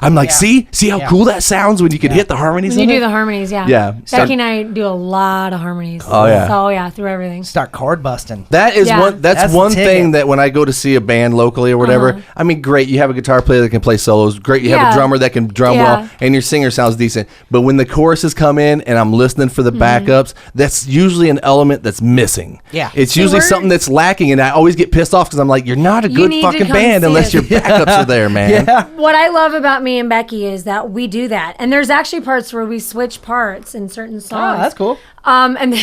see how Yeah. cool that sounds when you can hit the harmonies. When you in do it? the harmonies, yeah. Yeah. Becky and I do a lot of harmonies. Oh, yeah. So yeah, through everything. Start chord busting. That is Yeah. one. That's That's the one ticket. thing that when I go to see a band locally or whatever, I mean, great. You have a guitar player that can play solos. Great. You have a Yeah. drummer that can drum Yeah. well, and your singer sounds decent. But when the choruses come in and I'm listening for the backups, that's usually an element that's missing. Yeah. it's See, usually we're- something that's lacking, and I always get pissed off because I'm like, you're not a You good need to fucking come band see unless us. your backups are there, man. Yeah. What I love about me and Becky is that we do that. And there's actually parts where we switch parts in certain songs. Oh, that's cool. And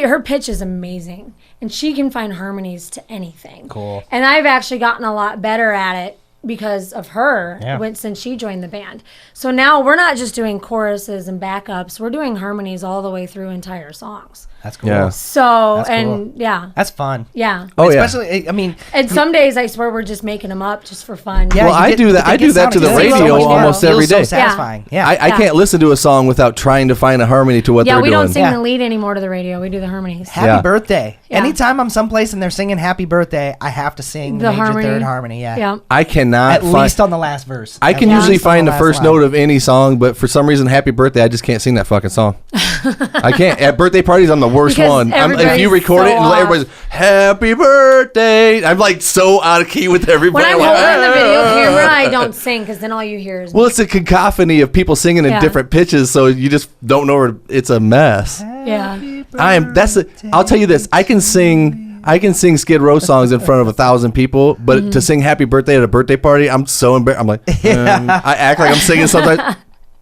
her pitch is amazing, and she can find harmonies to anything. Cool. And I've actually gotten a lot better at it because of her Yeah. since she joined the band. So now we're not just doing choruses and backups, we're doing harmonies all the way through entire songs. That's cool. Yeah. So, That's and cool. yeah. That's fun. Yeah. Oh, yeah. Especially, I mean, And some days I swear we're just making them up just for fun. yeah, Well, you I get- do that. they I get do that to the sounding radio so much almost more. every Feels day. So satisfying. Yeah. I can't listen to a song without trying to find a harmony to what Yeah, they're we doing. don't sing Yeah. the lead anymore to the radio. We do the harmonies. Happy Yeah. birthday. Yeah. Anytime I'm someplace and they're singing happy birthday, I have to sing the The major harmony. third harmony. Yeah. Yeah. I cannot At find. least on the last verse. I can At usually least on find the last first line. note of any song, but for some reason, Happy Birthday, I just can't sing that fucking song. I can't. At birthday parties, I'm the worst Because one. If you everybody's record so it and off. everybody's Happy Birthday, I'm like so out of key with everybody. When I'm like, holding the video "Ah." camera, I don't sing because then all you hear is Well, it's a cacophony of people singing in Yeah. different pitches, so you just don't know where it's a mess. yeah. I'll tell you this. I can sing Skid Row songs in front of 1,000 people, but Mm-hmm. to sing Happy Birthday at a birthday party, I'm so embarrassed. I'm like, I act like I'm singing something.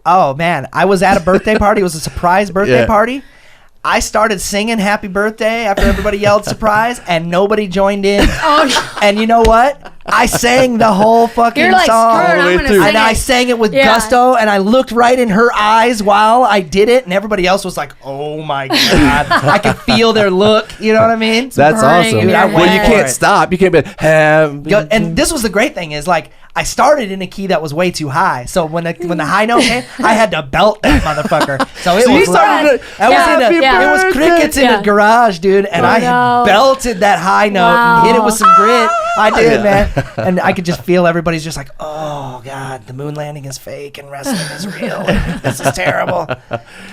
Oh man, I was at a birthday party. It was a surprise birthday Yeah. party. I started singing happy birthday after everybody yelled surprise and nobody joined in. Oh, And you know what? I sang the whole fucking you're like, song. screw it, the way I'm going through. to sing And I it. sang it with Yeah. gusto, and I looked right in her eyes while I did it, and everybody else was like, "Oh my god!" I could feel their look. You know what I mean? That's burning awesome. in your Well, you head. can't stop. You can't be And this was the great thing is like I started in a key that was way too high, so when the high note came, I had to belt that motherfucker. So it So you was started I was Yeah. in a, Yeah. it was crickets in Yeah. the garage, dude, and Oh, I no. belted that high note and hit it with some grit. I did, Yeah. man, and I could just feel everybody's just like, "Oh god, the moon landing is fake and wrestling is real. This is terrible."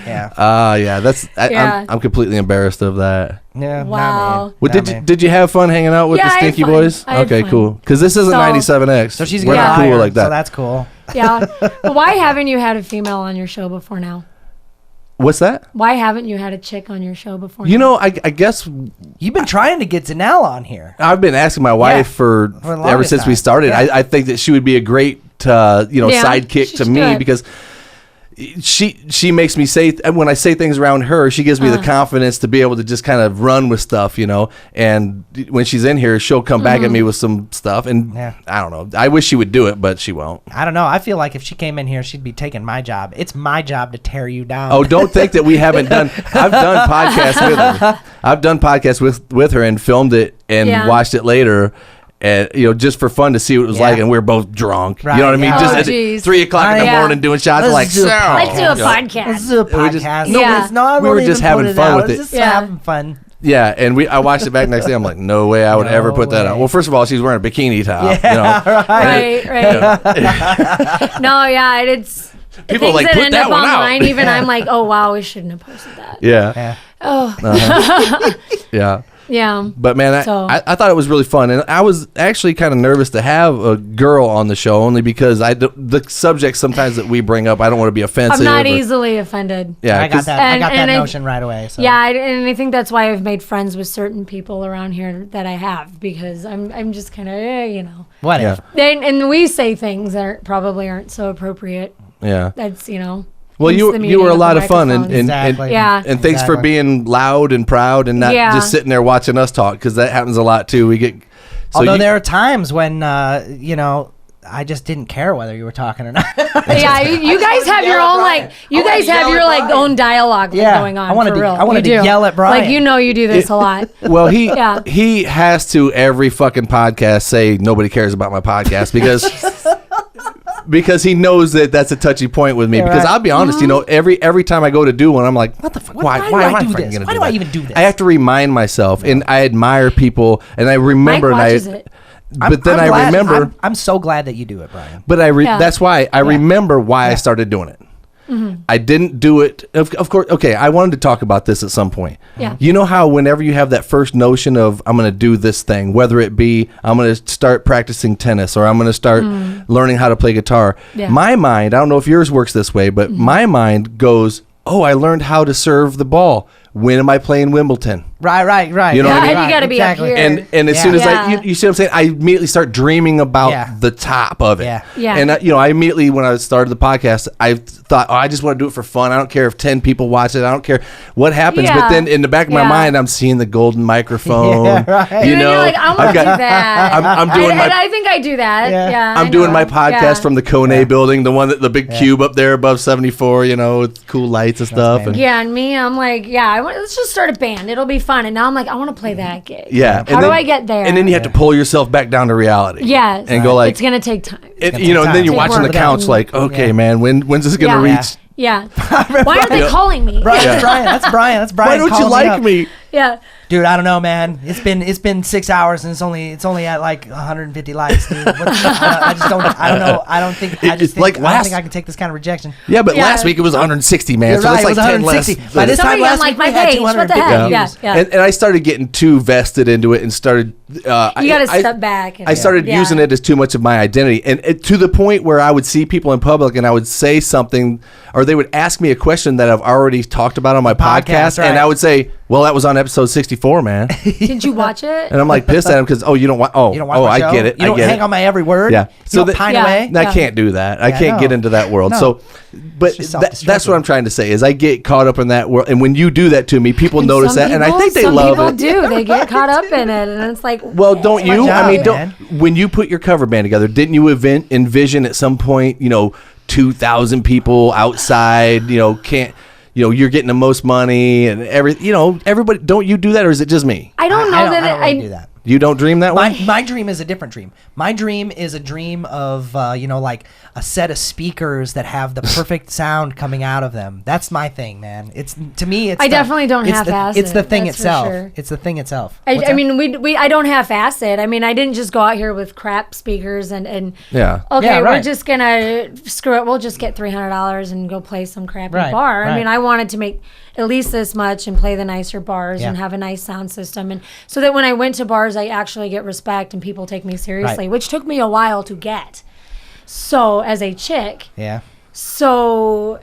Yeah, yeah, Yeah. I'm completely embarrassed of that. yeah. Wow. Nah, man. Well, Nah, did man. did you have fun hanging out with Yeah, the I had Stinky fun. Boys? I had Okay, fun. cool. Because this isn't So- 97X. So she's We're gonna not hire, cool like that. So that's cool. Yeah. But why haven't you had a female on your show before now? What's that? Why haven't you had a chick on your show before You now? know, I guess You've been trying to get Zanelle on here. I've been asking my wife for the ever longest since we time. started. Yeah. I think that she would be a great, Yeah, sidekick to she's me good. because she makes me say when I say things around her, she gives me the confidence to be able to just kind of run with stuff, And when she's in here, she'll come back at me with some stuff, and Yeah. I don't know. I wish she would do it, but she won't. I don't know. I feel like if she came in here, she'd be taking my job. It's my job to tear you down. Oh, don't think that we haven't done. I've done podcasts with her. I've done podcasts with her and filmed it and Yeah. watched it later. And just for fun to see what it was Yeah. like, and we're both drunk. Right, you know what I mean? yeah. Just Oh, at geez. 3:00 in the Yeah. morning doing shots. Let's Like, do a so. Let's do a Let's podcast. do a We just- podcast. No, Yeah. it's not, I we were won't just even having put it fun out. with It's it. just Yeah. having fun. Yeah, and I watched it back next day. I'm like, no way I would No ever put that way. on. Well, first of all, she's wearing a bikini top. Yeah, Right, right. No, yeah, it's People things like, that "Put end that up one out." online. Even I'm like, oh wow, we shouldn't have posted that. Yeah, Yeah. Oh, yeah. yeah. But man, So- I thought it was really fun, and I was actually kind of nervous to have a girl on the show, only because the subjects sometimes that we bring up, I don't want to be offensive. I'm not or- easily offended. Yeah, I got 'cause- that. I got And that I- notion right away. So. Yeah, and I think that's why I've made friends with certain people around here that I have because I'm just kind of What Yeah. if? And we say things that probably aren't so appropriate. Yeah. That's Well, hence you the you meaning were a of lot the of fun, and microphones. Exactly. Yeah. and thanks for Exactly. being loud and proud and not Yeah. just sitting there watching us talk, because that happens a lot too. We get Although there are times when I just didn't care whether you were talking or not. Yeah, you guys have your yell own at Brian. you I wanna guys have yell your at like Brian. own dialogue Yeah, going on. I wanted for to- real. I wanted You to do. yell at Brian. Like you do this a lot. well, Yeah. he has to every fucking podcast say nobody cares about my podcast because he knows that that's a touchy point with me. Yeah, Because right. I'll be honest, every time I go to do one, I'm like, what the fuck? Why do I am I do fucking this? gonna Why do do I that? even do this? I have to remind myself, and I admire people, and I remember, Mike watches and it. but then I'm I glad- remember. I'm so glad that you do it, Brian. But Yeah. that's why I remember why I started doing it. I didn't do it. Of course, okay, I wanted to talk about this at some point. Yeah. You know how whenever you have that first notion of I'm going to do this thing, whether it be I'm going to start practicing tennis or I'm going to start learning how to play guitar, Yeah. my mind, I don't know if yours works this way, but my mind goes, oh, I learned how to serve the ball. When am I playing Wimbledon? Right. You know what I mean? You gotta be up here. And as Yeah. soon as Yeah. you see what I'm saying, I immediately start dreaming about Yeah. the top of it. Yeah. Yeah. And I immediately, when I started the podcast, I thought, I just want to do it for fun. I don't care if 10 people watch it. I don't care what happens. Yeah. But then in the back of my Yeah. mind, I'm seeing the golden microphone. Yeah, right. You And then know, you're like, I want I've to do got- that. I'm doing and my- I think I do that. Yeah. Yeah. I'm I doing know. my podcast Yeah. from the Kone building, the one that the big cube up there above 74, with cool lights and stuff. me. And Yeah, and me, I'm like, I let's just start a band. It'll be fun. And now I'm like, I want to play that gig. Yeah. How do I get there? And then you have to pull yourself back down to reality. Yes. And go like, it's going to take time. and then you're watching the counts like, okay, man, when's this going to reach? Yeah. Why aren't they calling me? That's Brian. That's Brian. Why don't you like me? Yeah. Dude, I don't know, man. It's been 6 hours and it's only at like 150 likes, dude. I just don't. I don't know. I don't think. I just think, like I don't think I can take this kind of rejection. Yeah, but last week it was 160, man. You're so right, it's like it was 10 less. 160. By this time last week, we had 250 views. Yeah. And I started getting too vested into it and started. You got to step back. I started using it as too much of my identity, and to the point where I would see people in public and I would say something, or they would ask me a question that I've already talked about on my podcast, right. and I would say, "Well, that was on episode 64, man." Did you watch it? And I'm like pissed at him because you don't watch. You don't watch my show? I get it. You don't hang on my every word. Yeah. So you don't pine away. I can't do that. I can't get into that world. No. So, but that's what I'm trying to say is I get caught up in that world, and when you do that to me, people notice that, and I think they love it. Some people do. They get caught up in it, and it's like, well, don't you? job, I mean, man. when you put your cover band together, didn't you envision at some point, 2,000 people outside, you're getting the most money and everybody, don't you do that, or is it just me? I don't know I do that. You don't dream that way? My dream is a different dream. My dream is a dream of, like a set of speakers that have the perfect sound coming out of them. That's my thing, man. To me, I definitely don't half-ass it. It's the thing that's for itself. sure. It's the thing itself. I mean, I don't half-ass it. I mean, I didn't just go out here with crap speakers and yeah. Okay, Yeah, right. we're just gonna screw it. We'll just get $300 and go play some crappy Right, bar. I right. mean, I wanted to make at least this much and play the nicer bars and have a nice sound system, and so that when I went to bars, I actually get respect and people take me seriously, Right. which took me a while to get. So as a chick, Yeah. so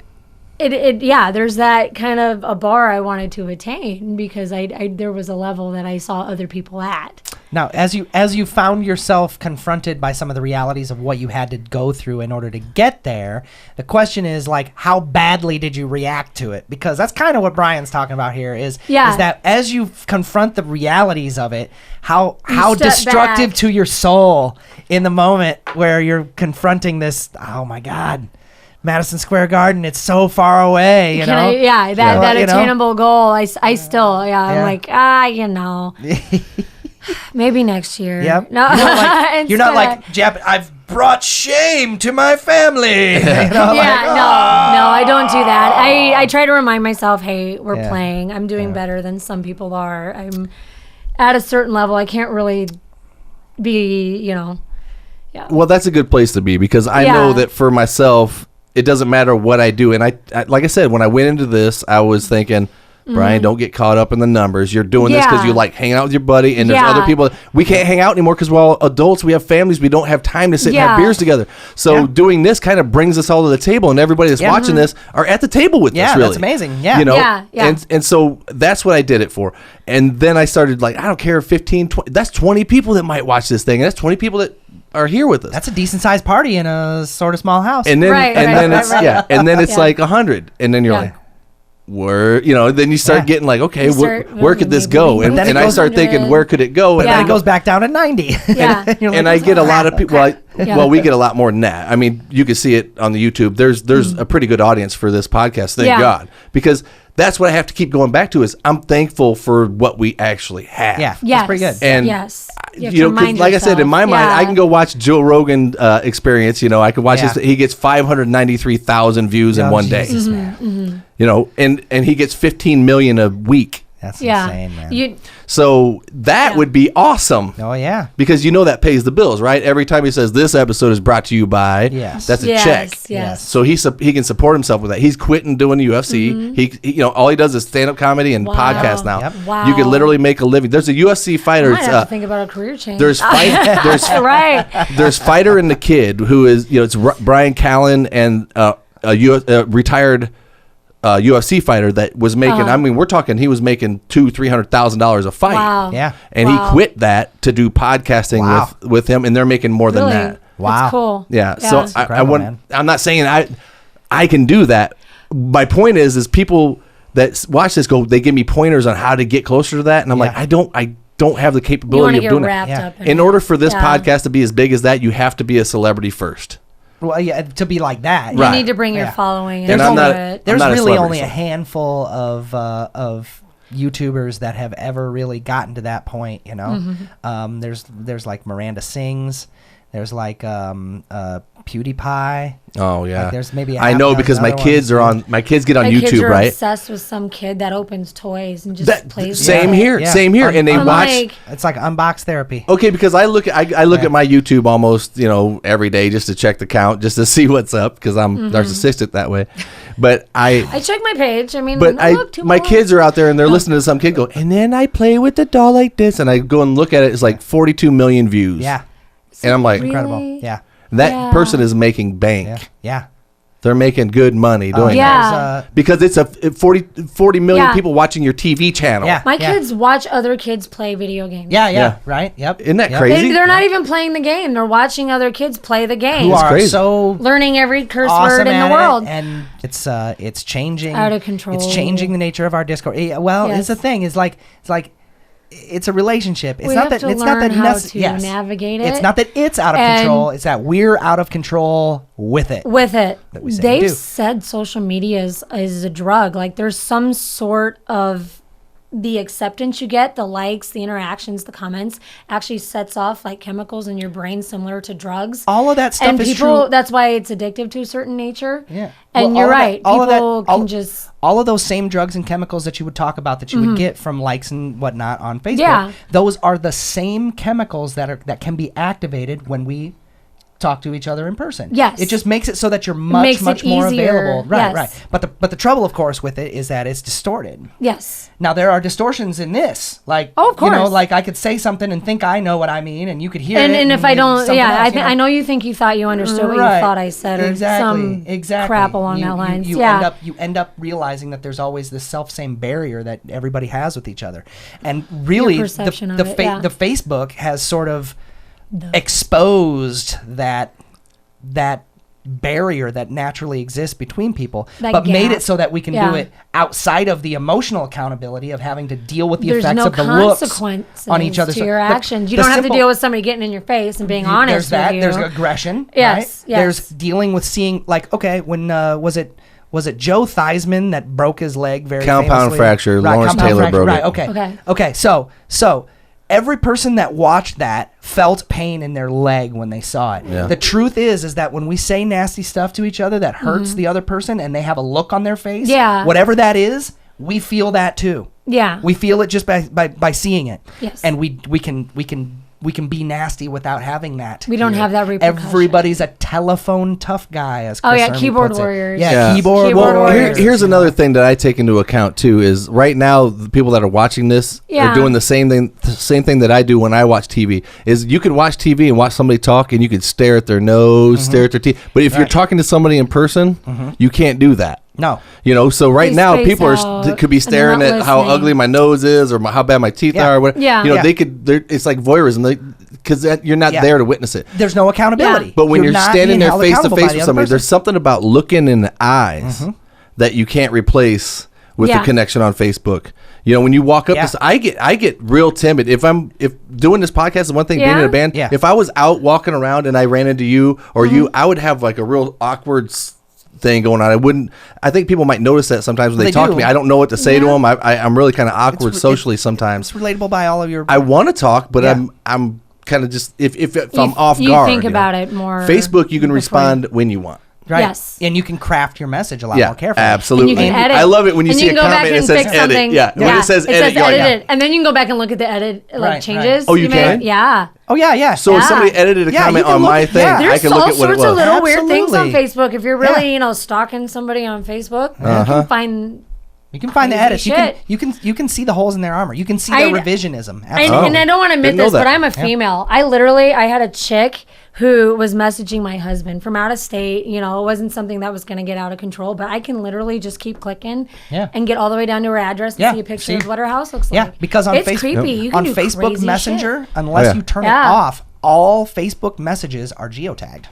there's that kind of a bar I wanted to attain because I there was a level that I saw other people at. Now, as you found yourself confronted by some of the realities of what you had to go through in order to get there, the question is like, how badly did you react to it? Because that's kind of what Brian's talking about here is that as you confront the realities of it, how destructive back to your soul in the moment where you're confronting this, oh my God, Madison Square Garden, it's so far away, that attainable goal. I still, I'm like, maybe next year. Yep. No, you're not like I've brought shame to my family. No, I don't do that. I try to remind myself, hey, we're playing. I'm doing better than some people are. I'm at a certain level. I can't really be, Yeah. Well, that's a good place to be because I know that for myself, it doesn't matter what I do. And I like I said, when I went into this, I was thinking, Brian, don't get caught up in the numbers. You're doing this because you like hanging out with your buddy, and there's other people. We can't hang out anymore because we're all adults. We have families. We don't have time to sit and have beers together. So doing this kind of brings us all to the table, and everybody that's watching this are at the table with us. Really, that's amazing. Yeah, And so that's what I did it for. And then I started like, I don't care, 15, 20. That's 20 people that might watch this thing, and that's 20 people that are here with us. That's a decent sized party in a sort of small house. And then and then it's like 100, and then you're like, then you start getting like, okay, where could this go? And I start thinking, where could it go? And then it goes back down to 90. And I get a lot of people. Well, we get a lot more than that. I mean, you can see it on the YouTube. There's a pretty good audience for this podcast. Thank God, because that's what I have to keep going back to is I'm thankful for what we actually have. Yeah, that's pretty good. And like I said, in my mind, I can go watch Joe Rogan Experience. I can watch this. He gets 593,000 views in one day. And he gets 15 million a week. That's insane, man. So that would be awesome. Oh, yeah. Because that pays the bills, right? Every time he says this episode is brought to you by, that's a check. Yes. So he can support himself with that. He's quitting doing the UFC. He all he does is stand-up comedy and podcast now. Yep. Wow. You can literally make a living. There's a UFC fighter. I might have to think about a career change. There's right. There's Fighter and the Kid, who is it's Brian Callen and a retired UFC fighter that was making. I mean, we're talking. He was making $200,000-$300,000 a fight. Wow. Yeah. And he quit that to do podcasting with him, and they're making more than that. Wow. That's cool. Yeah. So I want. Man. I'm not saying I can do that. My point is people that watch this they give me pointers on how to get closer to that, and I'm like, I don't have the capability of doing it. In order for this podcast to be as big as that, you have to be a celebrity first. Well, to be like that, you need to bring your following. There's really only a handful of YouTubers that have ever really gotten to that point, you know. There's like Miranda Sings, there's like PewDiePie. Oh yeah. Like there's maybe I know because my kids get on My YouTube, kids are right? obsessed with some kid that opens toys and just plays. Same with it. here, Yeah. same here, and they I'm watch. like, It's like unbox therapy. Okay, because I look at my YouTube almost every day just to check the count, just to see what's up, because I'm narcissistic that way. But I check my page. I mean, but my long. kids are out there and they're listening to some kid go, and then I play with the doll like this, and I go and look at it. It's like 42 million views. Yeah, And I'm like, Really? incredible. Yeah, that person is making bank. yeah. They're making good money doing yeah. that. Because it's 40 million Yeah. people watching your TV channel. Yeah. My kids watch other kids play video games. Yeah. Right. Yep. Isn't that Yep. crazy? They're not even playing the game. They're watching other kids play the game. Who are crazy. so learning every curse awesome word in at the world. it, and it's changing Out of control. It's changing the nature of our Discord. Well, Yes. it's the thing. It's like it's a relationship. It's We not have that to it's not that learn how necess- to yes. navigate It's it. not that it's out of And- control. It's that we're out of control with it. With it, we say we they've do. said social media is a drug. Like there's some sort of the acceptance you get, the likes, the interactions, the comments actually sets off like chemicals in your brain similar to drugs. All of that stuff and is people, true. that's why it's addictive to a certain nature. Yeah. And Well, you're all of that- right. all of that- People all- can just. All of those same drugs and chemicals that you would talk about that you would get from likes and whatnot on Facebook. Yeah. Those are the same chemicals that can be activated when we talk to each other in person. Yes. It just makes it so that you're Makes much it more easier. available. Right, Yes. right. But the trouble, of course, with it is that it's distorted. Yes. Now there are distortions in this, like Oh, of you know, course. like I could say something and think I know what I mean, and you could hear it. And if I don't, something yeah, else, you I know you think you thought you understood what you Right. thought I said, or some crap along that lines. You Yeah. end up realizing that there's always this self-same barrier that everybody has with each other, and really perception of the it, yeah. the Facebook has sort of exposed that barrier that naturally exists between people, That but made gap. it so that we can Yeah. do it outside of the emotional accountability of having to deal with the There's effects no of the looks consequences on each other's to your the- actions. You the don't have to simple- deal with somebody getting in your face and being honest there's that. with you. There's aggression. Yes, Right? yes. There's dealing with seeing, like, okay, when was it Joe Theismann that broke his leg very Compound famously? fracture. Right, Lawrence compound Taylor fracture. broke Right. it. Okay. Okay. So every person that watched that felt pain in their leg when they saw it. Yeah. The truth is that when we say nasty stuff to each other that hurts the other person and they have a look on their face, Yeah. whatever that is, we feel that too. Yeah. We feel it just by seeing it. Yes. And we can be nasty without having that. We don't here. have that repercussion. Everybody's a telephone tough guy, as Oh, Chris yeah, Ermy keyboard puts it. warriors. Yeah, Yeah. keyboard Keyboard warriors. Here's another thing that I take into account too is right now the people that are watching this Yeah. are doing the same thing that I do when I watch TV. Is you could watch TV and watch somebody talk and you could stare at their nose, stare at their teeth. But if you're Right. talking to somebody in person, you can't do that. No. So right They now space people out could be and they're staring not at how listening. ugly my nose is or how bad my teeth Yeah. are. Or whatever. Yeah. Yeah. It's like voyeurism because you're not Yeah. there to witness it. There's no accountability. Yeah. But when you're not standing being there held face to accountable by face the with other somebody, person. there's something about looking in the eyes that you can't replace with Yeah. the connection on Facebook. When you walk up, Yeah. I get real timid. If doing this podcast is one thing, being in Yeah. a band. Yeah. If I was out walking around and I ran into you or you, I would have like a real awkward thing going on. I think people might notice that sometimes when they They talk do. to me. I don't know what to say to Yeah. them. I'm really kind of awkward It's- socially sometimes. It's relatable by all of your. I want to talk, but Yeah. I'm kind of just if I'm off you guard. think about it more Facebook, you can before- respond when you want. right. Yes. And you can craft your message a lot Yeah, more carefully. absolutely. And you can edit. I love it when you And see can a go back comment that and says fix edit. something. Yeah, when it says edit, you're like, edited. And then you can go back and look at the edit Right, changes. Oh, you can? made. Yeah. Oh yeah. So if Yeah. somebody edited a Yeah, comment you can on look my at- thing, yeah. I There's can look all at what it sorts of was. little weird things on Absolutely. Facebook. If you're really, Yeah. stalking somebody on Facebook, you Uh-huh. can find. You can find the Crazy edits. shit. You can see the holes in their armor. You can see their I- revisionism. And, Absolutely. and I don't want to admit Didn't know this, but that. I'm a female. I had a chick who was messaging my husband from out of state. It wasn't something that was going to get out of control, but I can literally just keep clicking Yeah. and get all the way down to her address and Yeah, see a picture see? of what her house looks Yeah, like. because on it's Facebook, creepy. You can on do Facebook crazy Messenger, shit. unless Yeah. you turn it Yeah. off, all Facebook messages are geotagged.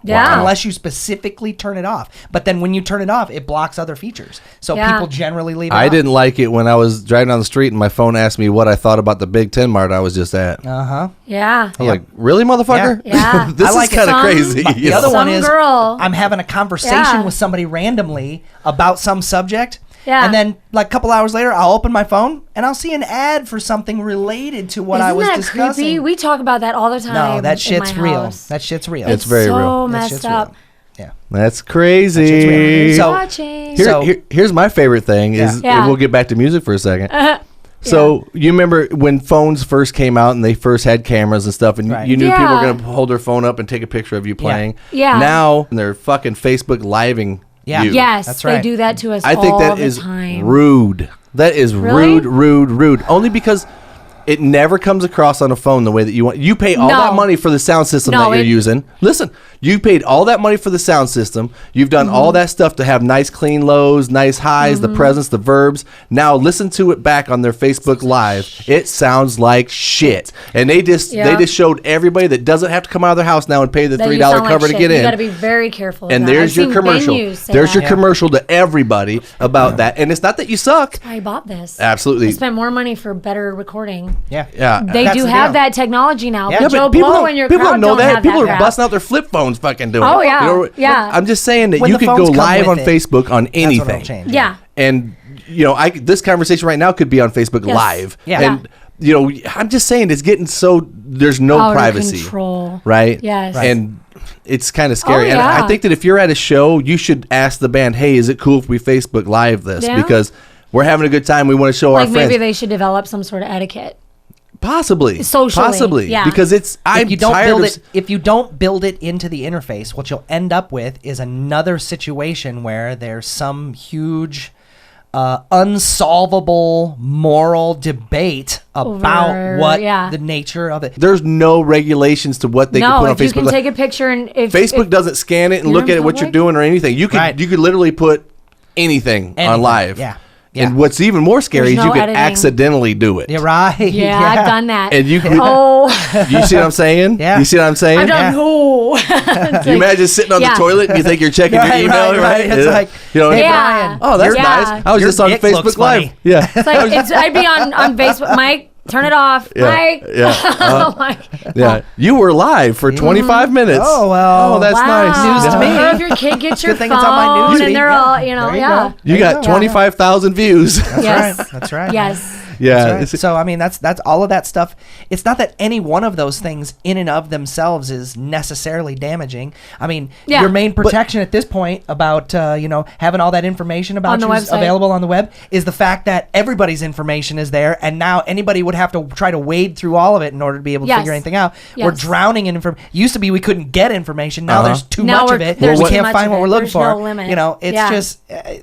Yeah. Unless you specifically turn it off. But then when you turn it off, it blocks other features. So Yeah. people generally leave it I off. didn't like it when I was driving down the street and my phone asked me what I thought about the Big Ten Mart I was just at. Uh-huh. Yeah. I was like, really, motherfucker? Yeah. This I like is kind of Some- crazy. The other one Some is girl. I'm having a conversation Yeah. with somebody randomly about some subject, Yeah. And then like a couple hours later, I'll open my phone and I'll see an ad for something related to what I was Isn't that discussing. creepy? We talk about that all the time. No, that in shit's my real. house. That shit's real. It's very so real. That messed shit's up. real. Yeah. That's crazy. That shit's real. So- Watching. Here's my favorite thing is Yeah. we'll get back to music for a second. So you remember when phones first came out and they first had cameras and stuff, and Right. you knew people were Yeah. going to hold their phone up and take a picture of you playing. Yeah. Now they're fucking Facebook living Yeah. you. Yes, That's they right. do that to us I think all that the is time. rude. That is Really? rude. Only because it never comes across on a phone the way that you want. You pay all No. that money for the sound system No, that you're it- using. Listen, you paid all that money for the sound system. You've done all Mm-hmm. that stuff to have nice clean lows, nice highs, the presence, the verbs. Now listen to it back on their Facebook Live. It sounds like shit. And they just showed everybody that doesn't have to come out of their house now and pay the That $3 you sound like cover to shit. get in. You got to be very careful. And of that. there's I've your seen commercial. venues say There's that. your commercial to everybody about that. And it's not that you suck. I bought this. Absolutely. I spent more money for better recording. Yeah. Yeah. They That's do the have deal. that technology now, Yeah, but but Joe people Blow don't, and your people crowd don't know don't that. have People that are crap. busting out their flip phones fucking doing Oh, it. yeah. Yeah. I'm just saying that When you the could go phones come live on with it, Facebook on That's what it'll anything. change. Yeah. And, this conversation right now could be on Facebook Yes. Live. Yeah. And, I'm just saying it's getting so, there's no Out of privacy. control. Right? Yes. Right. And it's kind of scary. And yeah. I think that if you're at a show, you should ask the band, hey, is it cool if we Facebook Live this? Yeah. Because we're having a good time. We want to show Like our friends. maybe they should develop some sort of etiquette. Possibly. Socially, Possibly. yeah. Because I'm If you don't tired build of it, if you don't build it into the interface, what you'll end up with is another situation where there's some huge, unsolvable moral debate about Over- what yeah. the nature of it. There's no regulations to what they can No, put on if you Facebook. can Live. take a picture and if Facebook if, doesn't scan it and you're look in at it, what you're public? doing or anything. You could Right. you could literally put anything on Anything, live. yeah. And what's even more scary There's is you no could editing. accidentally do it. You're right. Yeah, I've done that. And you could, Oh, you see what I'm saying? Yeah. You see what I'm saying? I've done. Yeah. Oh, You imagine sitting on Yeah. the toilet and you think you're checking Right, your email, right, right? right. It's like, hey, Yeah. Brian, oh, that's Yeah. nice. I was Your just on dick Facebook looks Live. funny. Yeah. it's like I'd be on Facebook. Mike, turn it off. Yeah, Mike. yeah. Oh my. Yeah. You were live for 25 minutes. Oh, well. Oh, that's Wow. nice. News to me. Or if your kid gets your Good thing phone it's on my news and feed. they're Yeah. all, There you yeah. go. You got 25,000 views. Yes. Right. That's right. Yes. Yeah. That's right. it's- So I mean, that's all of that stuff. It's not that any one of those things in and of themselves is necessarily damaging. I mean, Yeah. your main protection at this point about having all that information about On the you website. available on the web is the fact that everybody's information is there, and now anybody would have to try to wade through all of it in order to be able to Yes. figure anything out. We're Yes. drowning in information. Used to be we couldn't get information. Now there's too Now much of we're- it. there's We too can't much find of what it. we're looking There's for. no limit. It's Yeah. just.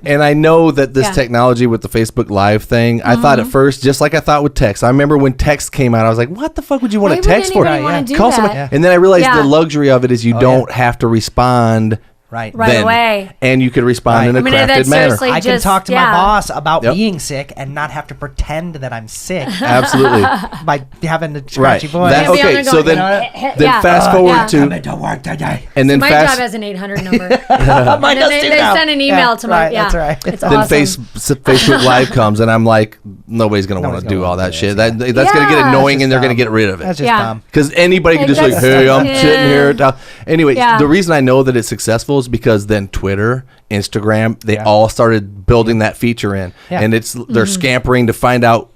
And I know that this Yeah. technology with the Facebook Live thing, I thought at first, just like I thought with text. I remember when text came out, I was like, what the fuck would you want Why to would text for? anybody wanna do Call that? somebody. Yeah. And then I realized Yeah. the luxury of it is you Oh, don't yeah. have to respond Right. Right then. away. And you could respond in a I mean, crafted that's manner. seriously- I can just- talk to yeah. my boss about Yep. being sick and not have to pretend that I'm sick Absolutely. by having a Right. scratchy voice. That- Can't be on okay, there so going, then, yeah. then fast forward Yeah. to, to work today. and then My fast, job has an 800 number. Mine And does then too they now. send an email to my. right, Yeah, That's right. It's then awesome. Facebook Live comes, and I'm like, nobody's gonna want Nobody's to gonna do all wanna that do shit. this, That's gonna get Yeah. annoying, That's and they're just gonna get rid of it. That's just Yeah. dumb. Because anybody can just like, That's- hey, I'm yeah. sitting here. Anyway, Yeah. the reason I know that it's successful is because then Twitter, Instagram, they Yeah. all started building that feature in, Yeah. and they're Mm-hmm. scampering to find out,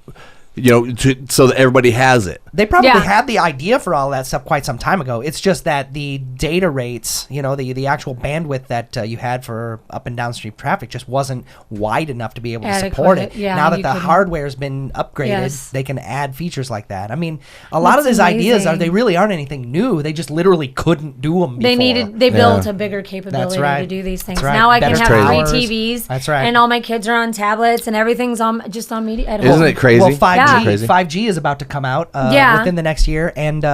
so that everybody has it. They probably Yeah. had the idea for all that stuff quite some time ago. It's just that the data rates, the actual bandwidth that you had for up and downstream traffic just wasn't wide enough to be able to support it. Adequate. Yeah, now that you the couldn't- hardware's been upgraded, Yes. they can add features like that. I mean, a lot of That's these ideas amazing. they really aren't anything new. They just literally couldn't do them before. They built Yeah. a bigger capability That's right. to do these things. That's right. Now I can Better have towers. 3 TVs. That's right. And all my kids are on tablets and everything's on media at Isn't home. it crazy? Well, 5G, Yeah. Crazy. 5G is about to come out Yeah. within the next year, and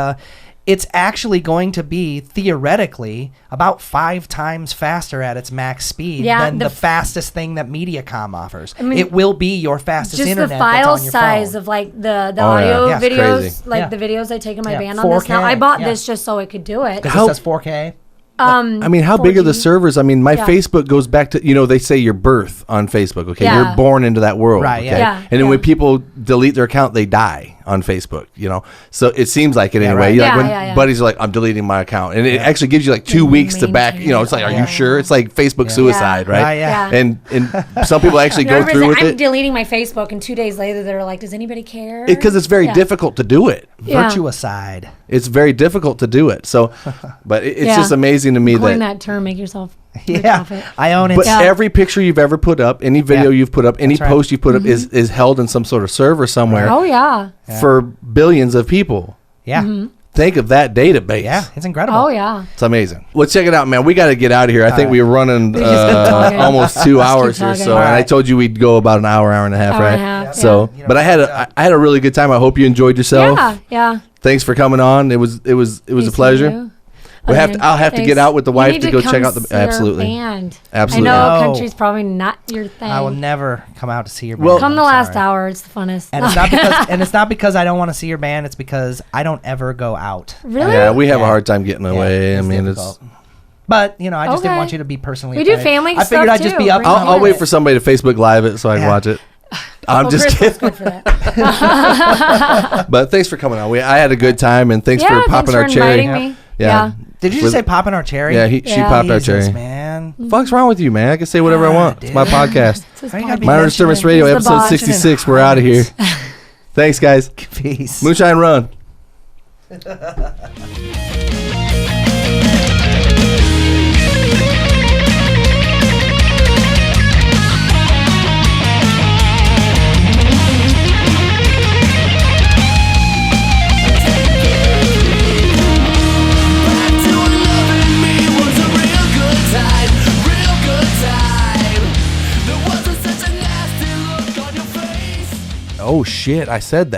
it's actually going to be theoretically about 5 times faster at its max speed Yeah, than the the fastest thing that MediaCom offers. I mean, it will be your fastest Just the internet that's file on your size phone. of like the Oh, yeah. audio Yeah, it's videos, crazy. like Yeah. the videos I take in my Yeah, band on this now. 4K, I bought yeah. this just so it could do it. 'Cause How- it says 4K. I mean, how big are the 4G. servers? I mean, my Yeah. Facebook goes back to, they say your birth on Facebook. Okay, Yeah. you're born into that world. Right, Okay? yeah. Yeah, And then yeah. when people delete their account, they die on Facebook, you know. So it seems like it anyway. right. You're like, Yeah, when yeah, yeah. buddies are like, I'm deleting my account, and it actually gives you like 2 weeks to back. You know, it's like, are you sure? It's like Facebook suicide, right? Yeah. And some people actually go Everybody's through like, with I'm it deleting my Facebook, and 2 days later they're like, does anybody care? because it's very Yeah. difficult to do it. Yeah. Virtuicide. It's very difficult to do it. So, but it's Yeah. just amazing to me Coin that. that term, make yourself Yeah, profit. I own it. But Yeah. every picture you've ever put up, any video Yeah. you've put up, any That's right. post you've put up is held in some sort of server somewhere Oh yeah. for billions of people. Yeah, Think of that database. yeah, it's incredible. Oh yeah. It's amazing. Let's check it out, man. We got to get out of here. I think we were running just keep talking. almost 2 Just keep hours here. talking. So, All and I right. told you we'd go about an hour and a half, Hour right? and a half, So, yeah. but I had a really good time. I hope you enjoyed yourself. Yeah. Yeah. Thanks for coming on. It was a pleasure. I'll have to get out with the wife to go check out the absolutely. Band. Absolutely. I know No. country's probably not your thing. I will never come out to see your band. Well- Come the I'm last sorry. hour. It's the funnest. And it's not because I don't want to see your band. It's because I don't ever go out. Really? Yeah, we have a Yeah. hard time getting away. I mean, difficult. But you know, I just didn't Okay. want you to be personally. We do affected. family I figured stuff, I'd just too. be up. Bring and it I'll on wait it. for somebody to Facebook Live it so I can Yeah. watch it. I'm Well, just Chris kidding. was good for that. But thanks for coming on. I had a good time, and thanks Yeah, for thanks popping for our cherry. inviting me. Yeah. Did you With- just say popping our cherry? Yeah, she Yeah. popped our Jesus, cherry. man. Fuck's wrong with you, man? I can say whatever I want. It's my dude. podcast. It's his Why you gotta be podcast. Minor mentioning- Disturbance Radio, He's the episode boss. 66. We're out of here. Thanks, guys. Peace. Moonshine Run. Oh shit, I said that.